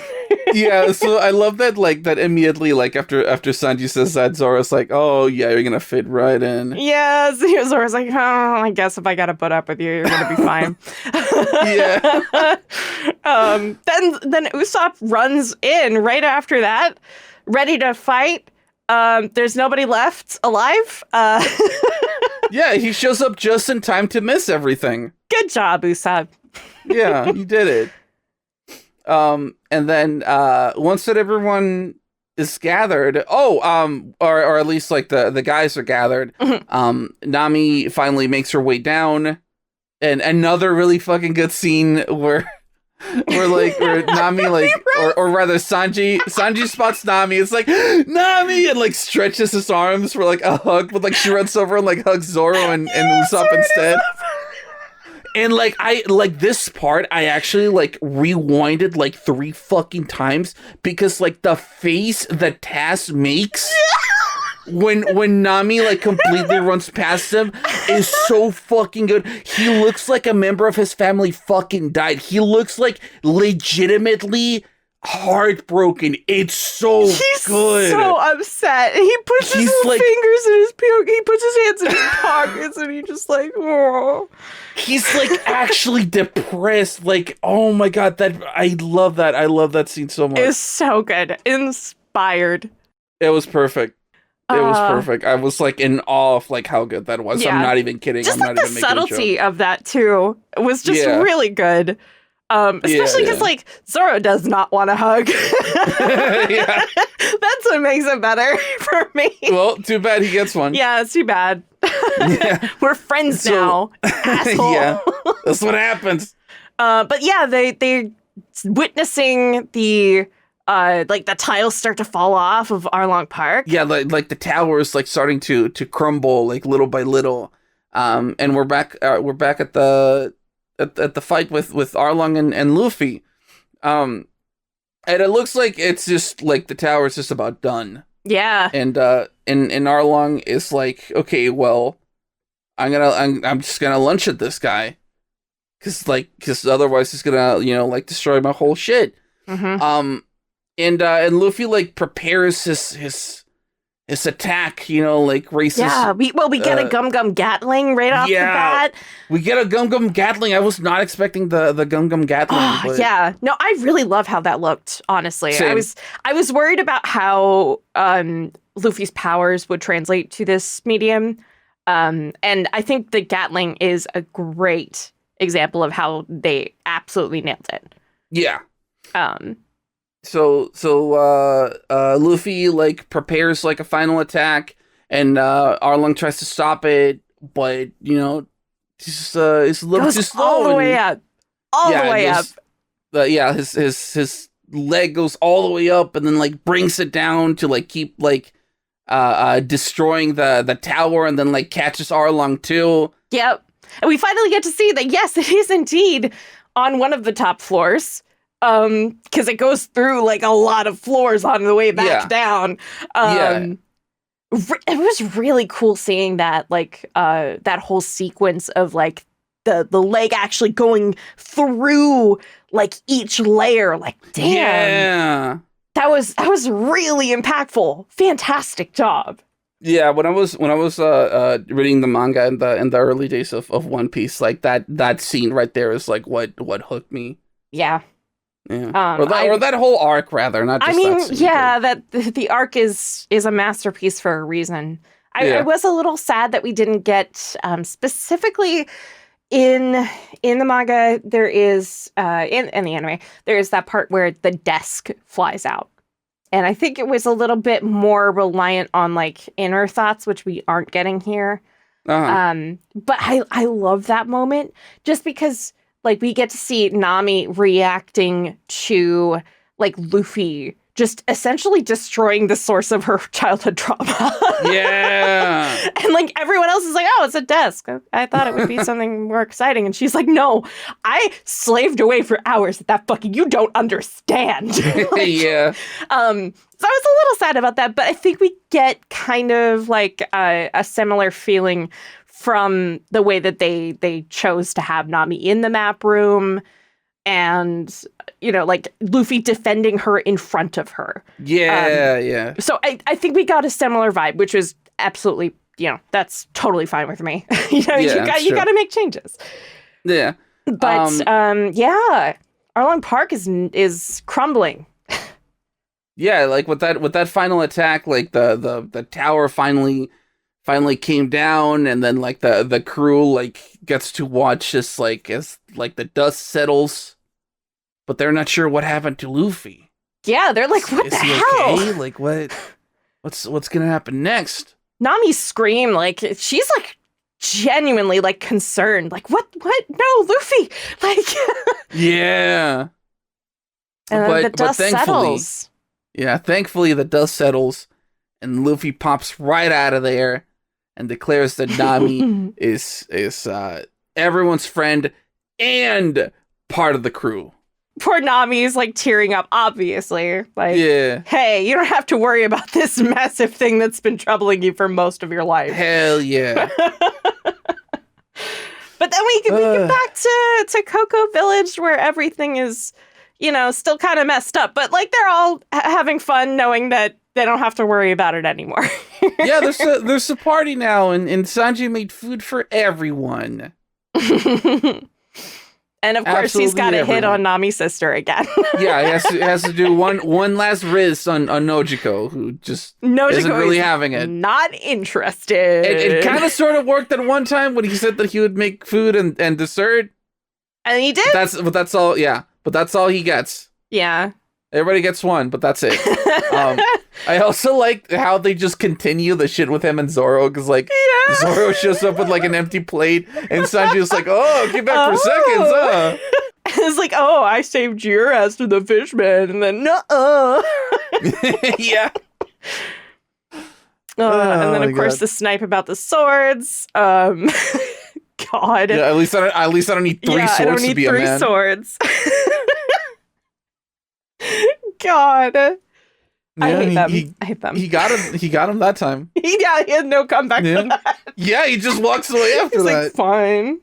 Yeah, so I love that that immediately after Sanji says that, Zoro's like, oh yeah, you're gonna fit right in. Yeah, Zoro's like, oh, I guess if I gotta put up with you, you're gonna be fine. Yeah. Then Usopp runs in right after that, ready to fight. There's nobody left alive. Yeah, he shows up just in time to miss everything. Good job, Usopp. Yeah, you did it. And then once that everyone is gathered, or at least the guys are gathered, Nami finally makes her way down, and another really fucking good scene where Nami or rather Sanji spots Nami. It's like, Nami, and stretches his arms for a hug, but she runs over and hugs Zoro and Usopp instead. And this part I actually rewinded 3 fucking times because the face that Taz makes when Nami completely runs past him is so fucking good. He looks like a member of his family fucking died. He looks legitimately heartbroken. It's so good. He's so upset. He puts his fingers in his he puts his hands in his pockets and he just oh. He's actually depressed. Oh my god, I love that. I love that scene so much. It's so good. Inspired. It was perfect. It was perfect. I was in awe of how good that was. Yeah. I'm not even kidding. Just I'm not even making a joke. The subtlety of that too was just really good. Especially because Zoro does not want to hug. Yeah. That's what makes it better for me. Well, too bad he gets one. Yeah, it's too bad. Yeah. We're friends now, asshole. Yeah, that's what happens. But yeah, they witnessing the the tiles start to fall off of Arlong Park. Yeah, the towers starting to crumble little by little. And we're back at the fight with Arlong and Luffy. And it looks like it's just like the tower is just about done. Yeah. And Arlong is like, okay, well, I'm just gonna lunch at this guy, cause otherwise he's gonna like destroy my whole shit. Mm-hmm. And Luffy like prepares his attack, like races. Yeah, we get a Gum Gum Gatling right off the bat. We get a Gum Gum Gatling. I was not expecting the Gum Gum Gatling. But... Yeah, no, I really love how that looked. Honestly, Same. I was worried about how Luffy's powers would translate to this medium, and I think the Gatling is a great example of how they absolutely nailed it. Yeah. So Luffy like prepares like a final attack, and Arlong tries to stop it, but it's a little too slow. All the way up. His leg goes all the way up, and then like brings it down to like keep like destroying the tower, and then like catches Arlong too. Yep, and we finally get to see that yes, it is indeed on one of the top floors. Because it goes through like a lot of floors on the way back down. It was really cool seeing that, like, that whole sequence of like the leg actually going through like each layer. Like, damn, yeah, that was really impactful. Fantastic job. Yeah, when I was reading the manga in the early days of One Piece, like that scene right there is like what hooked me. Yeah. Yeah. Or that whole arc, rather, not just that scene, that the arc is a masterpiece for a reason. I was a little sad that we didn't get specifically in the manga. There is in the anime there is that part where the desk flies out, and I think it was a little bit more reliant on like inner thoughts, which we aren't getting here. Uh-huh. But I love that moment just because. Like, we get to see Nami reacting to, like, Luffy just essentially destroying the source of her childhood trauma. Yeah. And, like, everyone else is like, oh, it's a desk. I thought it would be something more exciting. And she's like, no, I slaved away for hours at that fucking, you don't understand. Like, yeah. So I was a little sad about that, but I think we get kind of, like, a similar feeling from the way that they chose to have Nami in the map room and, like Luffy defending her in front of her. Yeah, yeah. So I think we got a similar vibe, which was absolutely, that's totally fine with me. You got to make changes. Yeah. But, Arlong Park is crumbling. Yeah, like with that final attack, like the tower finally came down, and then like the crew like gets to watch this like as like the dust settles, but they're not sure what happened to Luffy. Yeah, they're like, what the hell? Okay? Like what's gonna happen next? Nami screamed, like she's like genuinely like concerned, like what no, Luffy, like yeah. And then the dust settles. Yeah, thankfully the dust settles, and Luffy pops right out of there. And declares that Nami is everyone's friend and part of the crew. Poor Nami is like tearing up, obviously. Like, hey, you don't have to worry about this massive thing that's been troubling you for most of your life. Hell yeah. But then we get back to Cocoa Village, where everything is, still kind of messed up. But like they're all having fun knowing that they don't have to worry about it anymore. Yeah, there's a party now, and Sanji made food for everyone. And of course, he's got a hit on Nami's sister again. Yeah, he has to do one last riz on Nojiko, who just isn't really having it. Not interested. It kind of sort of worked at one time when he said that he would make food and dessert. And he did? But that's all, yeah. But that's all he gets. Yeah. Everybody gets one, but that's it. I also like how they just continue the shit with him and Zoro, because like Zoro shows up with like an empty plate, and Sanji's like, "Oh, get back for seconds, huh?" It's like, "Oh, I saved your ass to the fishman," and then yeah. And then of course the snipe about the swords. God. Yeah, at least I don't need three swords to be a man. I don't need 3 swords. God. Yeah, I hate them. I hate them. He got him that time. He had no comeback for that. Yeah, he just walks away after He's that. Like, fine.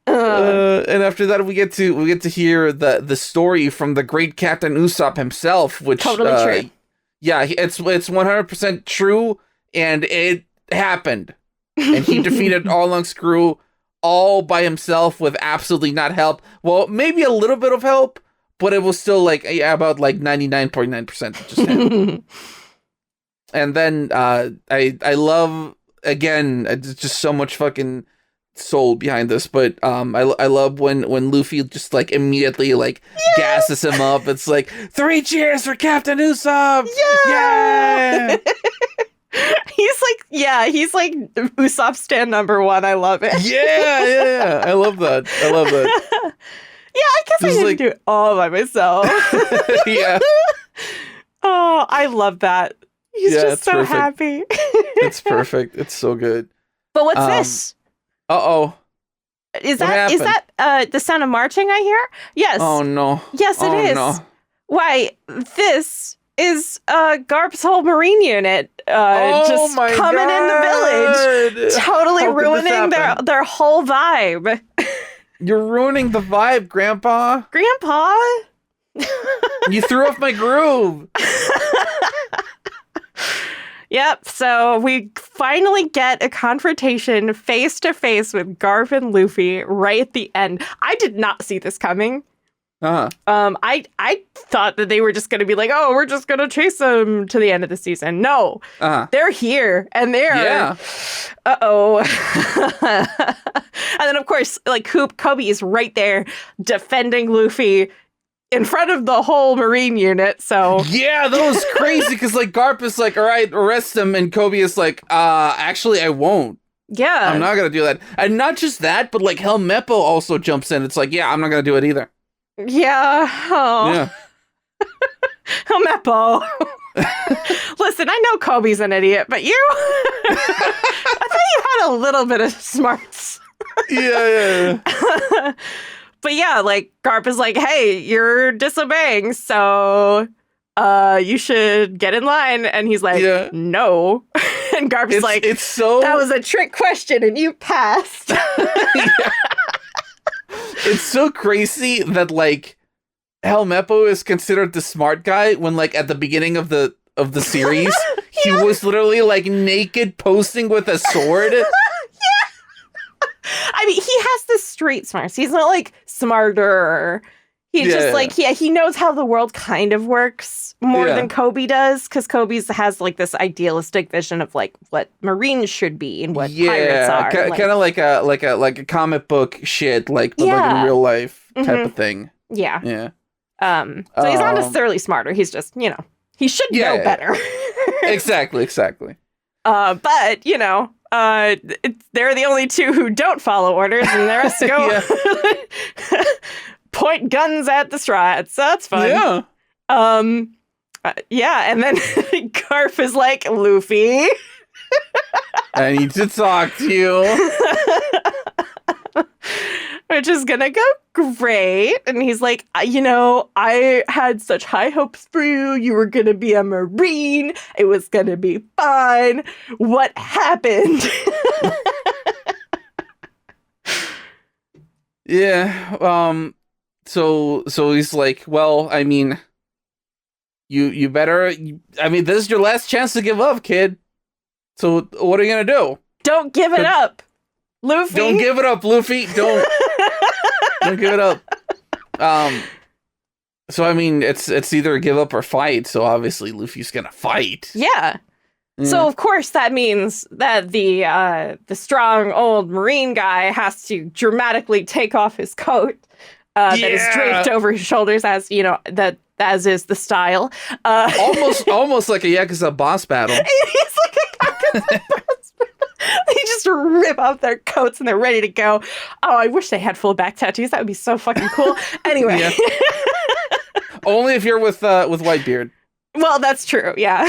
And after that, we get to hear the story from the great Captain Usopp himself, which totally true. Yeah, it's 100% true, and it happened. And he defeated Arlong's crew all by himself with absolutely not help. Well, maybe a little bit of help, but it was still like about like 99.9% just him. And then I love, again, it's just so much fucking soul behind this, but I love when Luffy just like immediately like gasses him up. It's like 3 cheers for Captain Usopp. Yeah. He's like Usopp stand number 1. I love it. Yeah. I love that. Yeah, I guess I didn't do it all by myself. Yeah. Oh, I love that. He's just so perfect. happy. It's perfect. It's so good. But what's this? Uh-oh. Is that the sound of marching I hear? Yes. Oh, no. Yes, it is. No. Why, this is Garp's whole Marine unit just coming in the village. Totally ruining their whole vibe. You're ruining the vibe, Grandpa. Grandpa? You threw off my groove. Yep, so we finally get a confrontation face to face with Garp and Luffy right at the end. I did not see this coming. I thought that they were just going to be like, oh, we're just going to chase them to the end of the season. No, they're here and they're, uh-oh. And then of course, like Kobe is right there defending Luffy in front of the whole Marine unit, so... Yeah, that was crazy, because, like, Garp is like, all right, arrest him, and Kobe is like, actually, I won't. Yeah. I'm not gonna do that. And not just that, but, like, Helmeppo also jumps in. It's like, yeah, I'm not gonna do it either. Yeah. Oh. Yeah. Helmeppo. Listen, I know Kobe's an idiot, but you... I thought you had a little bit of smarts. Yeah. But yeah, like, Garp is like, hey, you're disobeying, so you should get in line. And he's like, no. And Garp is like, that was a trick question and you passed. It's so crazy that, like, Helmeppo is considered the smart guy when, like, at the beginning of the series, he was literally, like, naked posing with a sword. I mean, he has the street smarts. He's not like smarter. He's just like, he knows how the world kind of works more than Kobe does, because Kobe has like this idealistic vision of like what Marines should be and what pirates are. Kind of like a comic book shit, like but like in real life type of thing. Yeah. Yeah. So he's not necessarily smarter. He's just, he should know better. Exactly. But they're the only 2 who don't follow orders, and the rest go point guns at the strats. So that's fun. Yeah. And then Garp is like, Luffy, I need to talk to you. Which is gonna go great. And he's like, I had such high hopes for you. You were gonna be a Marine. It was gonna be fine. What happened? Yeah. So he's like, well, I mean, you better. I mean, this is your last chance to give up, kid. So what are you gonna do? Don't give it up, Luffy. Don't give it up, Luffy. Don't give it up. So I mean, it's either give up or fight. So obviously, Luffy's gonna fight. Yeah. So of course that means that the strong old Marine guy has to dramatically take off his coat that is draped over his shoulders, as is the style. Almost like a Yakuza boss battle. It's like a Yakuza boss battle. They just rip off their coats and they're ready to go. Oh, I wish they had full back tattoos. That would be so fucking cool. Anyway. Only if you're with Whitebeard. Well, that's true. Yeah.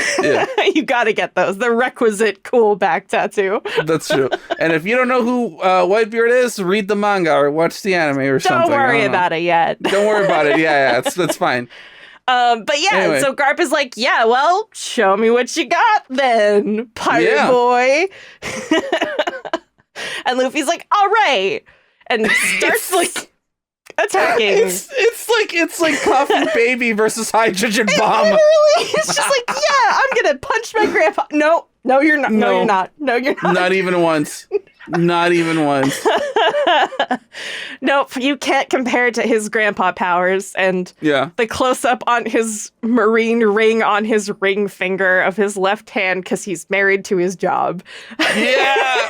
You got to get those. The requisite cool back tattoo. That's true. And if you don't know who Whitebeard is, read the manga or watch the anime or something. Don't worry about it yet. Don't worry about it. Yeah, that's fine. But yeah, anyway. So Garp is like, yeah, well, show me what you got then, pirate boy. And Luffy's like, all right. And starts like attacking. It's like Coffee Baby versus Hydrogen Bomb. Literally, it's just like, yeah, I'm gonna punch my grandpa. No, you're not. No, you're not. No, you're not. Not even once. Not even once. Nope, you can't compare it to his grandpa powers. And the close-up on his marine ring on his ring finger of his left hand because he's married to his job. Yeah.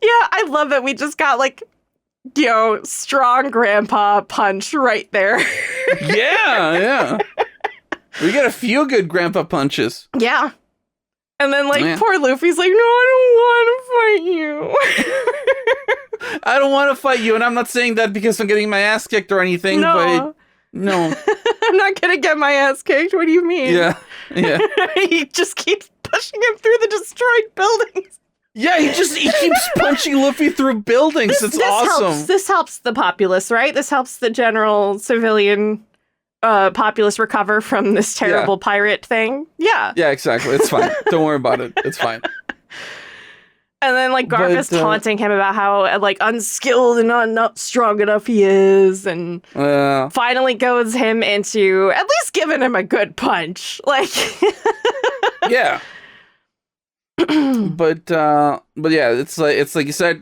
Yeah, I love that we just got like, strong grandpa punch right there. Yeah. We get a few good grandpa punches. Yeah. And then poor Luffy's like, no, I don't want to fight you. I don't want to fight you, and I'm not saying that because I'm getting my ass kicked or anything, but no. I'm not gonna get my ass kicked. What do you mean? Yeah. He just keeps pushing him through the destroyed buildings. Yeah, he keeps punching Luffy through buildings. It's awesome. This helps the populace, right? This helps the general civilian populace recover from this terrible pirate thing. Yeah. Yeah, exactly. It's fine. Don't worry about it. It's fine. And then Garp is taunting him about how unskilled and not strong enough he is, and finally goads him into at least giving him a good punch. Yeah. But yeah, it's like you said,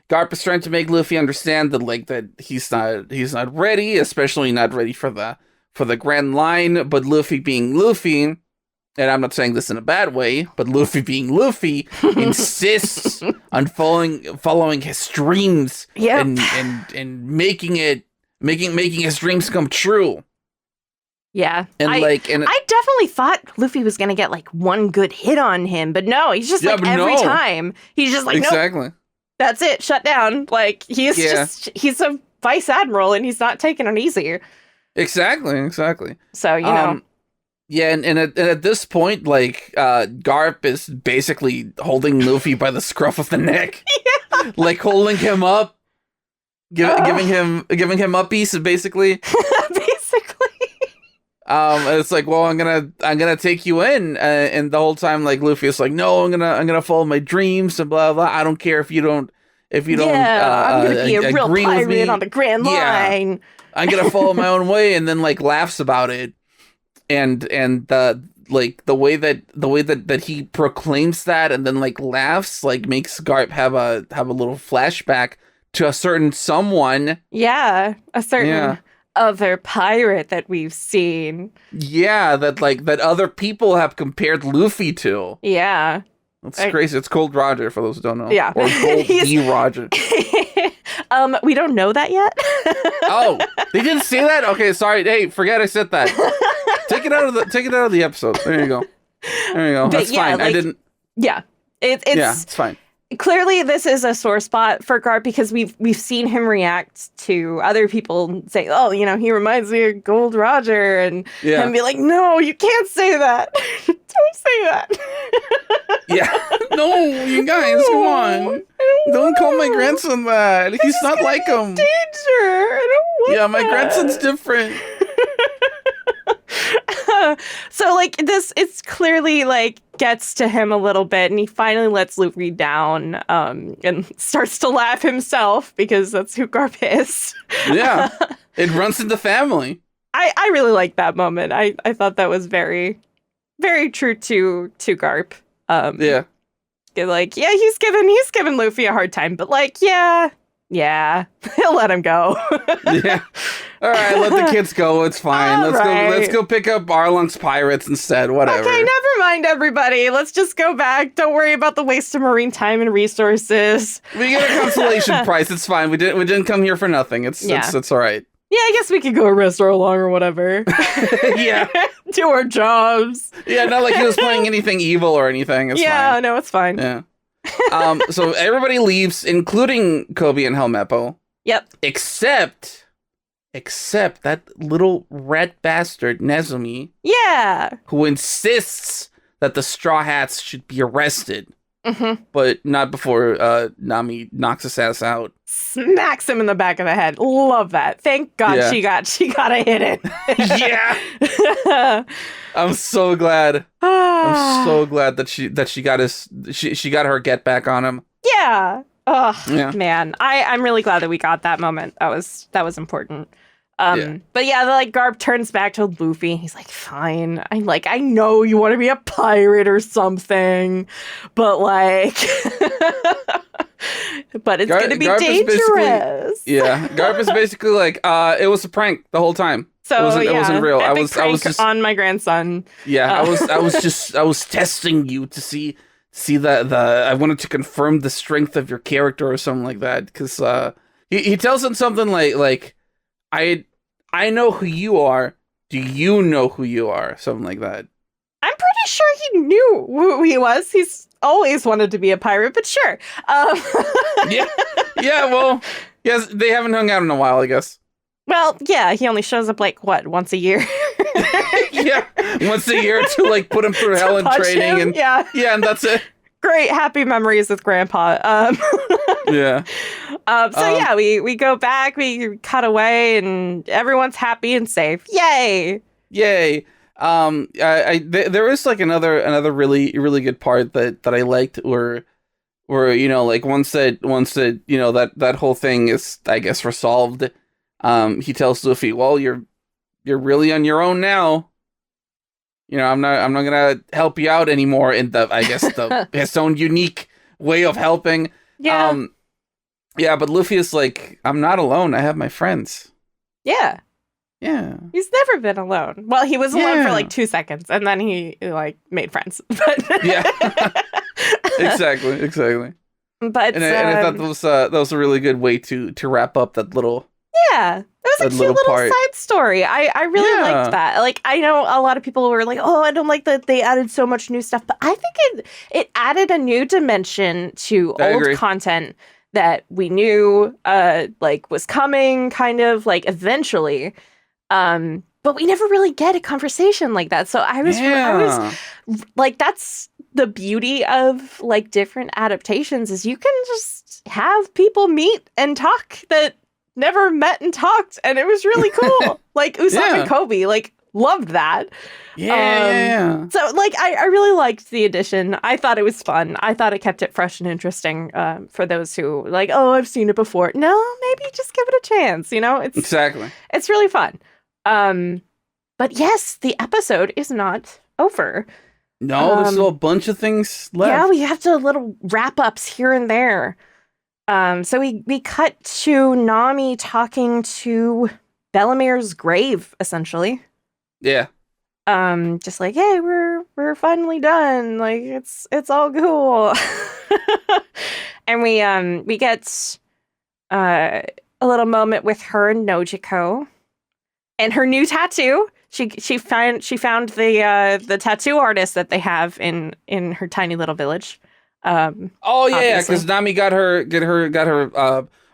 Garp is trying to make Luffy understand that he's not ready, especially not ready for the Grand Line. But Luffy being Luffy, and I'm not saying this in a bad way, but Luffy being Luffy insists on following his dreams and making his dreams come true. Yeah, and I definitely thought Luffy was gonna get one good hit on him, but no, he's just every time he's just exactly. Nope, that's it, shut down. He's a vice admiral and he's not taking it easy. Exactly. So know. Yeah, and at this point, Garp is basically holding Luffy by the scruff of the neck, holding him up, giving him uppies, basically. It's like, well, I'm gonna take you in, and the whole time, Luffy is like, no, I'm gonna follow my dreams and blah blah. I don't care if you don't. I'm gonna be a real pirate on the Grand Line. I'm gonna follow my own way, and then laughs about it, and the way that he proclaims that, and then laughs, makes Garp have a little flashback to a certain someone. Yeah, a certain other pirate that we've seen. Yeah, that other people have compared Luffy to. Yeah. That's crazy. It's Gold Roger, for those who don't know. Yeah. Or Gold D. Roger. We don't know that yet. Oh, they didn't say that? Okay, sorry. Hey, forget I said that. Take it out of the episode. There you go. That's fine. I didn't. Yeah. It's fine. Clearly, this is a sore spot for Garp because we've seen him react to other people say, "Oh, he reminds me of Gold Roger," and him be like, "No, you can't say that. Don't say that." Yeah, no, you guys, come on! Don't call my grandson that. He's not like him. Danger! I don't want my grandson's different. So it's clearly gets to him a little bit, and he finally lets Luffy down and starts to laugh himself because that's who Garp is. Yeah, it runs in the family. I really like that moment. I thought that was very, very true to Garp. He's giving Luffy a hard time, but he'll let him go. Yeah. All right, let the kids go. It's fine. Let's go pick up Arlong's pirates instead. Whatever. Okay, never mind, everybody. Let's just go back. Don't worry about the waste of marine time and resources. We get a consolation prize. It's fine. We didn't come here for nothing. It's all right. Yeah, I guess we could go arrest Arlong or whatever. Yeah. Do our jobs. Yeah, not like he was playing anything evil or anything. It's fine. No, it's fine. Yeah. So everybody leaves, including Kobe and Helmeppo. Yep. Except except that little rat bastard Nezumi, who insists that the Straw Hats should be arrested. But not before Nami knocks his ass out. Smacks him in the back of the head. Love that. Thank God she got a hit in. Yeah. I'm so glad. I'm so glad that she got her get back on him. Yeah. Oh man. I'm really glad that we got that moment. That was important. But yeah, like Garp turns back to Luffy. He's like, fine. I know you want to be a pirate or something, but like, but it's going to be dangerous. Garp is basically like, it was a prank the whole time. So it wasn't real. I was just on my grandson. Yeah, I was testing you to see that I wanted to confirm the strength of your character or something like that. Because he tells him something like. I know who you are. Do you know who you are? Something like that. I'm pretty sure he knew who he was. He's always wanted to be a pirate, but sure. Yeah. Well, yes, they haven't hung out in a while, I guess. Well, yeah, he only shows up once a year. Yeah, once a year to like put him through hell and training, and and that's it. Great, happy memories with Grandpa. We go back, we cut away, and everyone's happy and safe. Yay! There is like another really really good part that I liked, where like once that that whole thing is, I guess, resolved. He tells Luffy, "Well, you're really on your own now. I'm not gonna help you out anymore in his own unique way of helping." But Luffy is like, "I'm not alone. I have my friends." Yeah. He's never been alone. Well, he was alone for like 2 seconds, and then he like made friends. Yeah. Exactly. But I thought that was a really good way to wrap up that little. Yeah, it was a cute little side story. I really liked that. Like, I know a lot of people were like, "Oh, I don't like that they added so much new stuff," but I think it added a new dimension to old content that we knew was coming, kind of like eventually. But we never really get a conversation like that. So I was like, that's the beauty of like different adaptations, is you can just have people meet and talk that never met and talked, and it was really cool. Like Usopp and Kobe, like, loved that. So like I really liked the addition. I thought it was fun. I thought it kept it fresh and interesting for those who like, oh, I've seen it before. No, maybe just give it a chance. It's really fun. But yes, the episode is not over. No, there's still a bunch of things left. Yeah, we have to little wrap ups here and there. So we cut to Nami talking to Bellamir's grave, essentially. Yeah. Just like, hey, we're finally done. Like, it's all cool. And we get a little moment with her and Nojiko and her new tattoo. She found the tattoo artist that they have in her tiny little village. Because Nami got her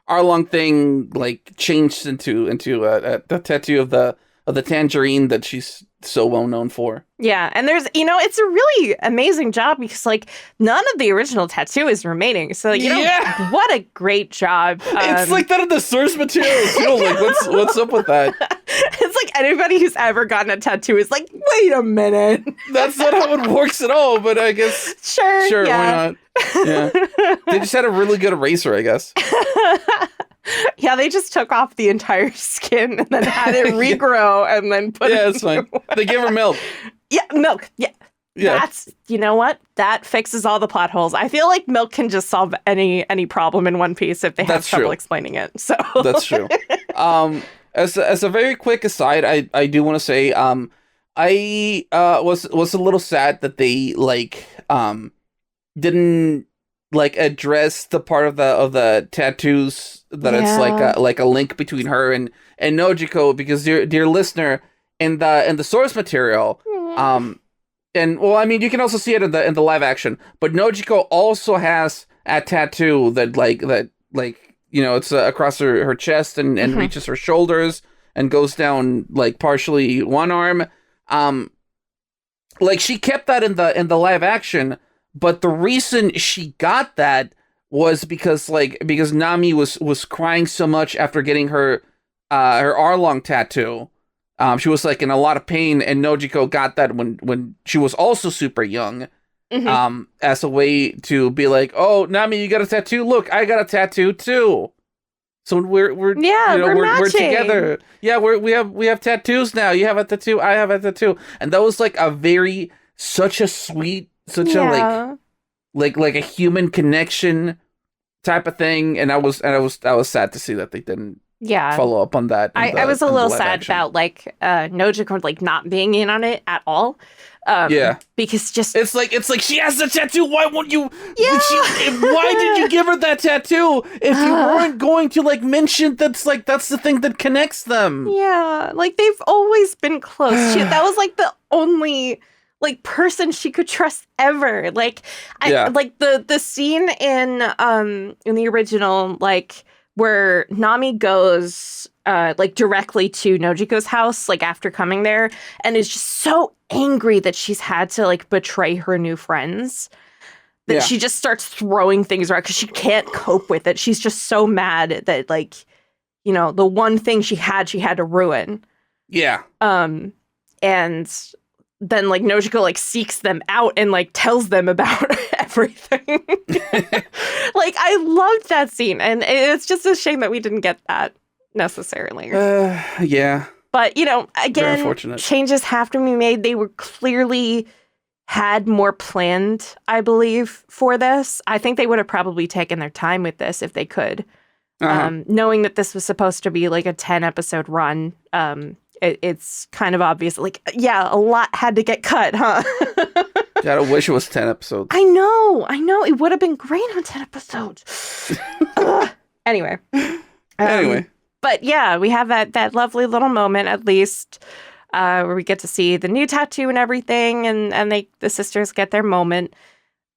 Arlong thing like changed into a tattoo of the tangerine that she's so well known for. Yeah, and there's it's a really amazing job because like none of the original tattoo is remaining. So what a great job. It's like that of the source material too. Like what's up with that? It's like anybody who's ever gotten a tattoo is like, wait a minute. That's not how it works at all, but I guess sure, why not? Yeah. They just had a really good eraser, I guess. Yeah, they just took off the entire skin and then had it regrow and then put it. Yeah, it's fine. They gave her milk. Yeah, milk. Yeah. That's, you know what? That fixes all the plot holes. I feel like milk can just solve any problem in One Piece if they have trouble explaining it. So that's true. As a very quick aside, I do want to say I was a little sad that they didn't address the part of the tattoos that it's like a link between her and Nojiko, because dear listener, in the source material, and well, I mean, you can also see it in the live action, but Nojiko also has a tattoo that it's across her chest and reaches her shoulders, and goes down like partially one arm. Like she kept that in the live action, but the reason she got that was because Nami was crying so much after getting her Arlong tattoo. She was like in a lot of pain, and Nojiko got that when she was also super young. As a way to be like, oh, Nami, you got a tattoo? Look, I got a tattoo too. So we're we're together. Yeah, we have tattoos now. You have a tattoo, I have a tattoo. And that was like such a sweet, like a human connection type of thing. And I was sad to see that they didn't follow up on that. I was a little sad about like Nojiko like not being in on it at all. Because it's like she has the tattoo. Why won't you? Yeah. Why did you give her that tattoo if you weren't going to like mention that's the thing that connects them? Yeah, like they've always been close. That was like the only like person she could trust ever. Like, like the scene in the original, like where Nami goes like directly to Nojiko's house, like after coming there, and is just so angry that she's had to like betray her new friends that she just starts throwing things around because she can't cope with it. She's just so mad that like, you know, the one thing she had to ruin. Yeah. And then like Nojiko like seeks them out and like tells them about everything. Like I loved that scene, and it's just a shame that we didn't get that necessarily. Yeah. But, you know, again, changes have to be made. They were clearly had more planned, I believe, for this. I think they would have probably taken their time with this if they could. Knowing that this was supposed to be like a 10-episode run, it's kind of obvious. Like, yeah, a lot had to get cut, huh? God, I wish it was 10 episodes. I know. It would have been great on 10 episodes. Anyway. But yeah, we have that lovely little moment, at least, where we get to see the new tattoo and everything, and the sisters get their moment.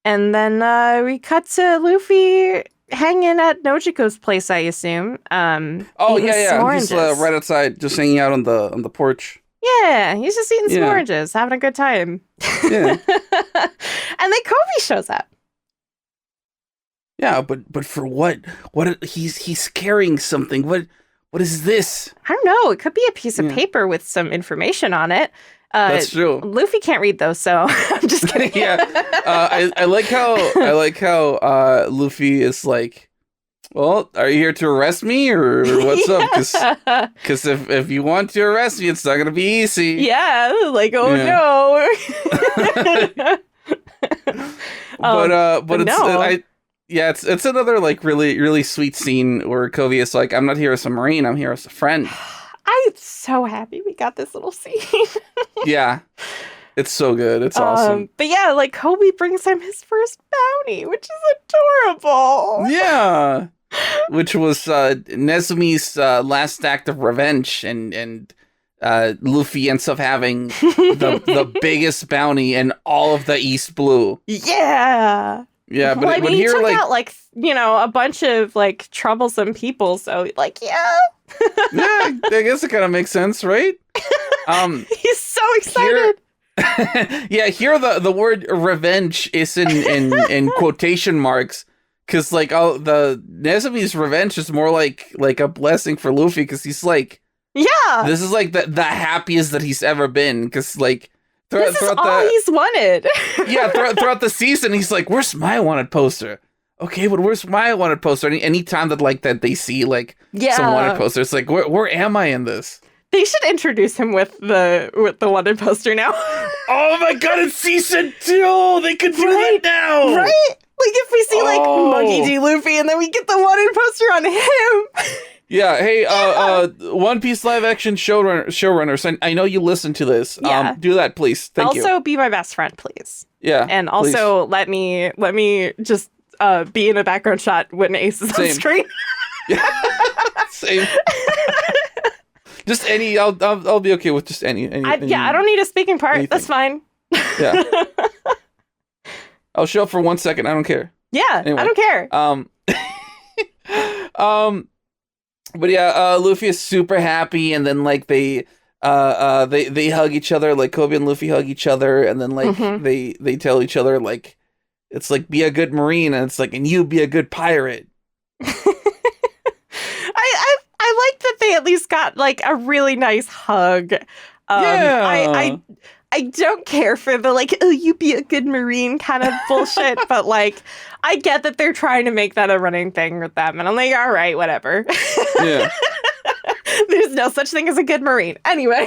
And then we cut to Luffy hanging at Nojiko's place, I assume. He's right outside, just hanging out on the porch. Yeah, he's just eating some oranges, having a good time. Yeah. And then Kobe shows up. Yeah, but for what? What he's carrying something. What is this? I don't know. It could be a piece of paper with some information on it. That's true. Luffy can't read those, so I'm just kidding. I like how Luffy is like, well, are you here to arrest me or what's up? Because if you want to arrest me, it's not going to be easy. Yeah, like, no. But it's another like really, really sweet scene where Kobe is like, I'm not here as a Marine, I'm here as a friend. I'm so happy we got this little scene. Yeah. It's so good. It's awesome. But yeah, like Kobe brings him his first bounty, which is adorable. Yeah. Which was Nezumi's last act of revenge, and Luffy ends up having the biggest bounty in all of the East Blue. Yeah. Yeah, but well, I mean, he took out like, you know, a bunch of like troublesome people, so like, yeah. Yeah, I guess it kind of makes sense, right? He's so excited. Here the word revenge is in quotation marks, because like the Nezumi's revenge is more like a blessing for Luffy, because he's like, yeah, this is like the happiest that he's ever been, because like this is all he's wanted. Yeah, throughout the season, he's like, where's my wanted poster? Okay, but where's my wanted poster? Any time that they see like some wanted poster, it's like, where am I in this? They should introduce him with the wanted poster now. Oh my god, it's season 2! They could do that now! Right? Like if we see like Monkey D. Luffy and then we get the wanted poster on him. Yeah, hey, One Piece live action showrunners, I know you listen to this. Yeah. Do that, please. Thank you. Also, be my best friend, please. Yeah. And also let me just be in a background shot when Ace is on screen. Yeah. Same. Just any, I'll be okay with just any. I don't need a speaking part. Anything. That's fine. Yeah. I'll show up for 1 second. I don't care. Yeah, anyway, I don't care. But yeah, Luffy is super happy, and then like they hug each other, like Kobe and Luffy hug each other, and then like they tell each other like it's like be a good Marine, and it's like and you be a good pirate. I like that they at least got like a really nice hug. Yeah. I don't care for the like, oh, you be a good Marine kind of bullshit, but like, I get that they're trying to make that a running thing with them, and I'm like, all right, whatever. Yeah. There's no such thing as a good Marine. Anyway.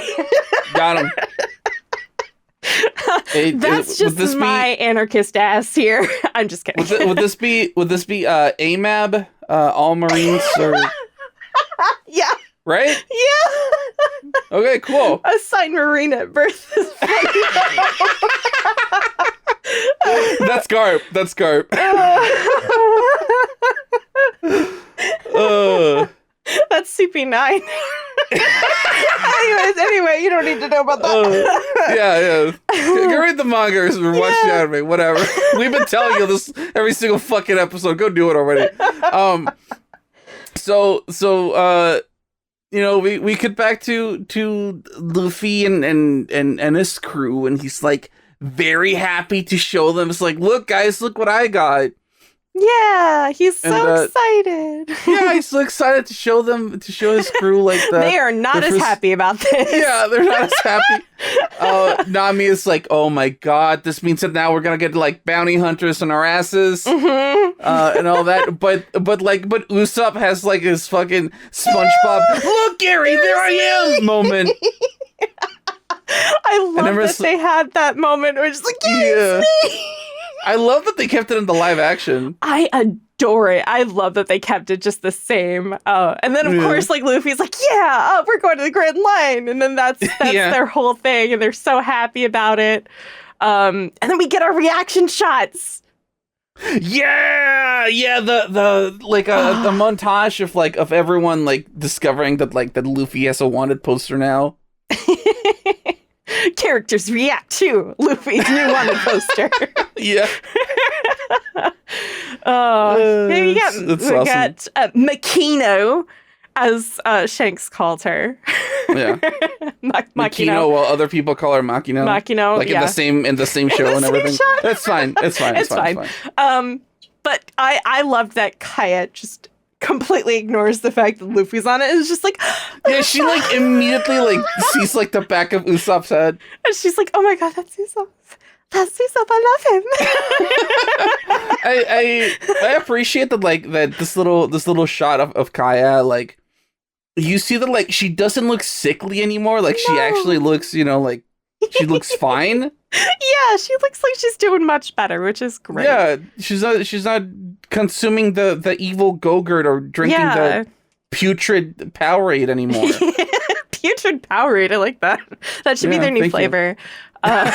Got him. That's just my anarchist ass here. I'm just kidding. Would this be AMAB, all Marines, or yeah. Right? Yeah. Okay, cool. Assigned Marine at birth is funny. That's Garp. That's Garp. That's CP9. Anyway, you don't need to know about that. Yeah. Go read the manga or watch the anime, whatever. We've been telling you this every single fucking episode. Go do it already. So you know, we get back to Luffy and his crew, and he's like very happy to show them. It's like, look, guys, look what I got. Yeah, he's so excited. Yeah, he's so excited to show his crew like they are not as happy about this. Yeah, they're not as happy. Nami is like, oh my god, this means that now we're gonna get like bounty hunters on our asses, and all that. But Usopp has like his fucking SpongeBob. Look, Gary, there I am moment. I love that they had that moment where it's like, yeah, it's me. I love that they kept it in the live action. I adore it. I love that they kept it just the same. And then, of course, like, Luffy's like, yeah, we're going to the Grand Line. And then that's their whole thing. And they're so happy about it. And then we get our reaction shots. Yeah. The like the montage of everyone like discovering that Luffy has a wanted poster now. Characters react to Luffy's new wanted poster. Yeah. We got Makino, as Shanks called her. Yeah. Makino, while other people call her Makino. Makino, like in the same show and everything. It's fine. It's fine. But I loved that Kaya just completely ignores the fact that Luffy's on it. It's just like, yeah, she like immediately like sees like the back of Usopp's head, and she's like, oh my god, that's Usopp. That's Usopp. I love him. I appreciate that this little shot of Kaya, like you see that like she doesn't look sickly anymore. Like she actually looks, like she looks fine. Yeah, she looks like she's doing much better, which is great. Yeah, she's not consuming the evil Go-Gurt or drinking the putrid Powerade anymore. Putrid Powerade, I like that. That should be their new flavor. I'm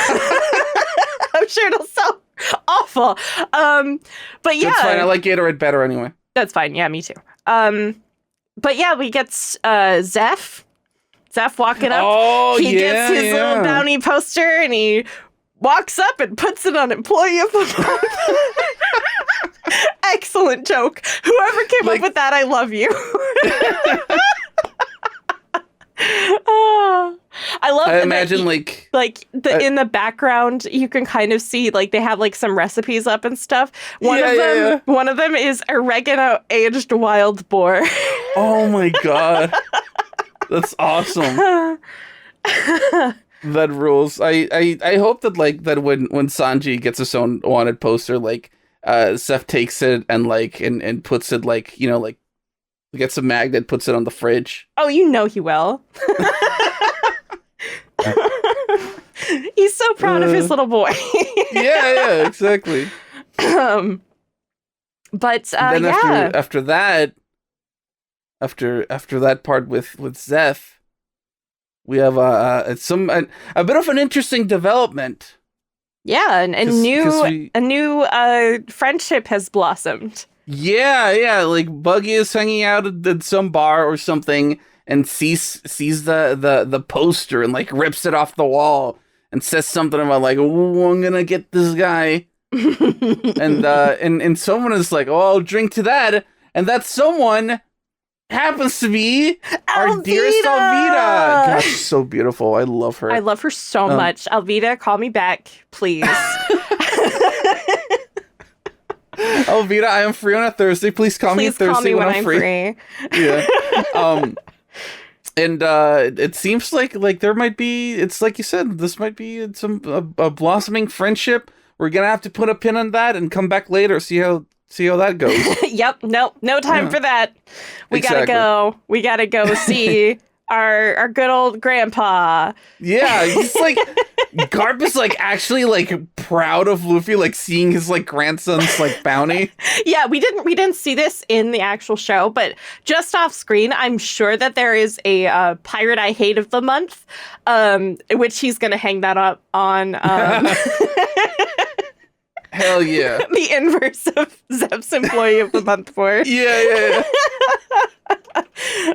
sure it'll sound awful. But yeah. That's fine, I like Gatorade better anyway. That's fine, yeah, me too. But yeah, we get Zeph walking up. Oh, he gets his little bounty poster and he walks up and puts it on Employee of the Month. Excellent joke. Whoever came up with that, I love you. I love I imagine in the background you can kind of see like they have like some recipes up and stuff. One of them is oregano aged wild boar. Oh my god. That's awesome. That rules. I hope that when Sanji gets his own wanted poster, Seth takes it and puts it gets a magnet, puts it on the fridge. Oh, he will. He's so proud of his little boy. yeah, exactly. But then after that part with Zeph, we have a bit of an interesting development. Yeah, a new friendship has blossomed. Yeah, like Buggy is hanging out at some bar or something and sees the poster and rips it off the wall and says something about oh, I'm gonna get this guy. and someone is like, oh, I'll drink to that, and that someone happens to be our Alvida! dearest Alvida. God, she's so beautiful. I love her. I love her so much. Alvida, call me back, please. Alvida, I am free on a Thursday. Please call me on Thursday call me when I'm free. Yeah. And it seems like there might be, it's like you said, this might be a blossoming friendship. We're gonna have to put a pin on that and come back later, see how that goes. Yep, no time for that. We gotta go see our good old grandpa. Yeah, he's like, Garp is like actually like proud of Luffy, like seeing his like grandson's like bounty. Yeah, we didn't see this in the actual show, but just off screen, I'm sure that there is a pirate I hate of the month, which he's gonna hang that up on. Hell yeah. The inverse of Zep's employee of the month for. Yeah.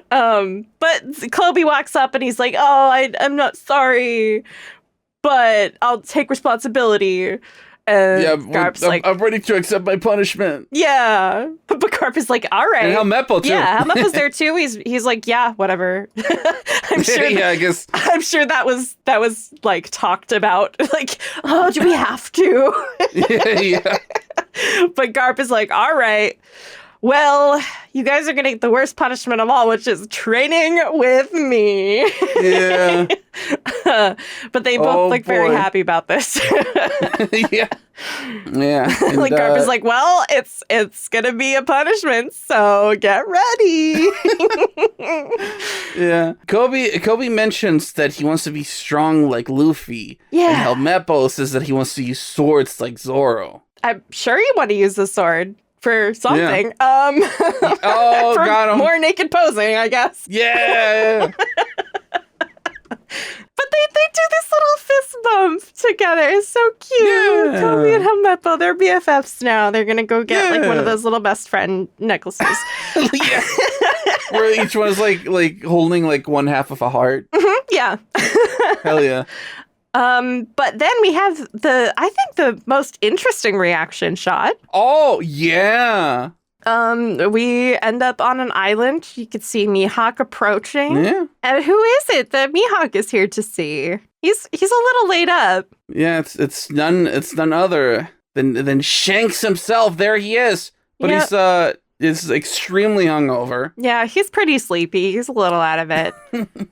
But Kobe walks up and he's like, "Oh, I'm not sorry, but I'll take responsibility." And Garp's like, I'm ready to accept my punishment. Yeah. But Garp is like, all right. And Helmeppo, too. Yeah, Helmeppo's there, too. He's like, yeah, whatever. I'm sure. I guess. I'm sure that was like talked about. Like, oh, do we have to? Yeah. But Garp is like, all right. Well, you guys are going to get the worst punishment of all, which is training with me. Yeah. But they both look very happy about this. Yeah. And, like Garp is like, well, it's going to be a punishment, so get ready. Yeah. Kobe mentions that he wants to be strong like Luffy. Yeah. And Helmeppo says that he wants to use swords like Zoro. I'm sure you want to use the sword for something. Yeah. For got him. More naked posing, I guess. Yeah. But they do this little fist bump together. It's so cute. Yeah. Kobe and Helmeppo, they're BFFs now. They're gonna go get like one of those little best friend necklaces. Yeah. Where each one is like holding like one half of a heart. Mm-hmm, yeah. Hell yeah. But then we have I think the most interesting reaction shot. Oh, yeah. We end up on an island. You could see Mihawk approaching. Yeah. And who is it that Mihawk is here to see? He's a little laid up. Yeah, it's none other than Shanks himself. There he is. But he's extremely hungover. Yeah, he's pretty sleepy. He's a little out of it.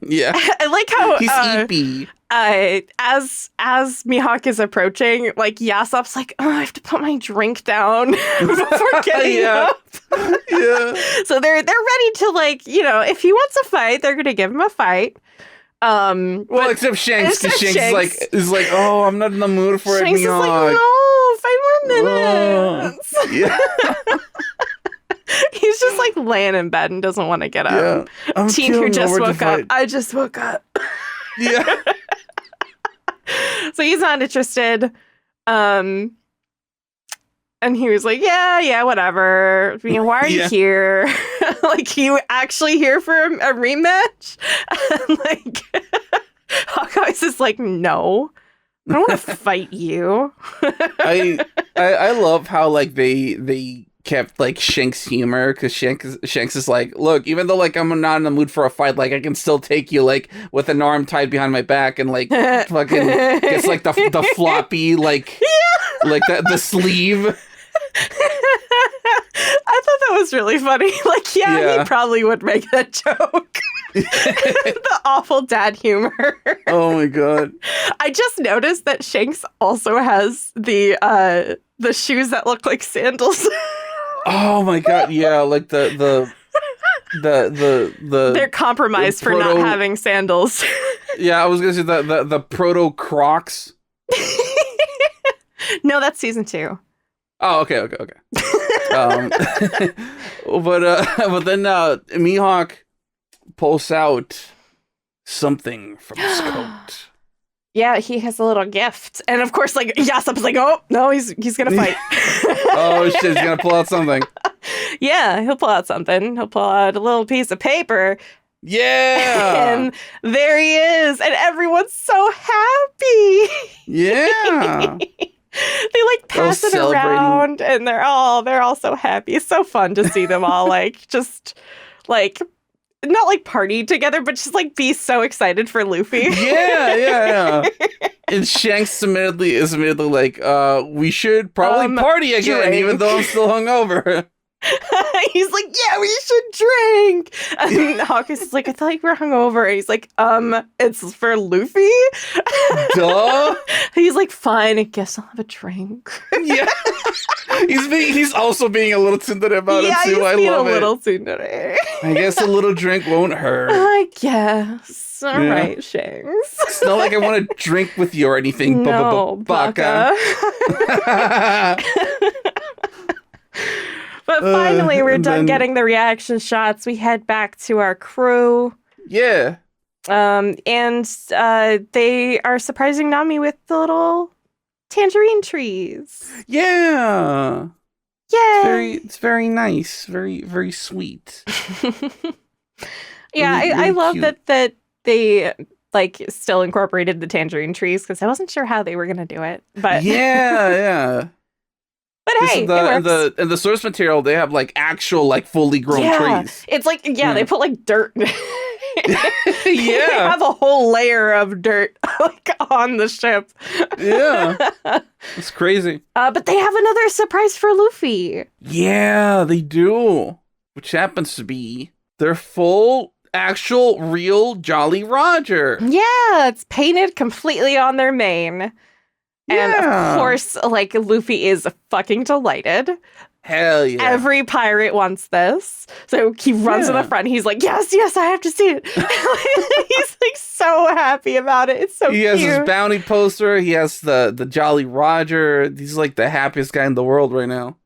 Yeah. I like how he's eepy. As Mihawk is approaching, like Yasop's like, oh, I have to put my drink down before getting up. Yeah. So they're ready to, like, you know, if he wants a fight, they're gonna give him a fight. Well, except Shanks, because Shanks is like, oh, I'm not in the mood for Shanks it. Shanks is like, no, 5 more minutes. Yeah. He's just like laying in bed and doesn't want to get up. Yeah. Teen who just woke up. I just woke up. Yeah. So he's not interested. And he was like, yeah, whatever. You know, why are you here? Like, you actually here for a rematch? And like, Hawkeye's is like, no, I don't want to fight you. I love how like they kept like Shanks' humor, because Shanks is like, look, even though like I'm not in the mood for a fight, like I can still take you like with an arm tied behind my back and like fucking gets like the floppy like like the sleeve. I thought that was really funny. Like, he probably would make that joke. The awful dad humor. Oh my god. I just noticed that Shanks also has the shoes that look like sandals. Oh my god, yeah, like the they're compromised for not having sandals. Yeah, I was gonna say the proto Crocs. No, that's season 2. Oh, okay. But then Mihawk pulls out something from his coat. Yeah, he has a little gift. And of course, like, Yasop's like, oh, no, he's gonna fight. Oh, shit, he's gonna pull out something. Yeah, he'll pull out something. He'll pull out a little piece of paper. Yeah! And there he is. And everyone's so happy. Yeah! They, like, pass it around, and they're all so happy. It's so fun to see them all, like, just, like, not like party together, but just like be so excited for Luffy. Yeah. And Shanks is immediately like, we should probably party again, drink. even though I'm still hungover. He's like, yeah, we should drink. And Hawkins is like, I thought you were hungover. And he's like, it's for Luffy? Duh. He's like, fine, I guess I'll have a drink. Yeah. He's also being a little tsundere about it too. I love it. A little tsundere. I guess a little drink won't hurt. I guess. All right, Shanks. It's not like I want to drink with you or anything. No, Baka. But finally, we're done getting the reaction shots. We head back to our crew. Yeah. And they are surprising Nami with the little tangerine trees. Yeah. Yeah. It's very nice. Very, very sweet. Yeah, really, I love cute. that they like still incorporated the tangerine trees because I wasn't sure how they were going to do it. But yeah. But hey, it works. In the source material, they have like actual like fully grown trees. It's like they put like dirt. They Yeah. have a whole layer of dirt like on the ship. Yeah. It's crazy. But they have another surprise for Luffy. Yeah, they do. Which happens to be their full, actual, real Jolly Roger. Yeah, it's painted completely on their mane. And of course, like, Luffy is fucking delighted. Hell yeah. Every pirate wants this. So he runs in the front. He's like, yes, I have to see it. He's like so happy about it. It's so cute. He has his bounty poster. He has the Jolly Roger. He's like the happiest guy in the world right now.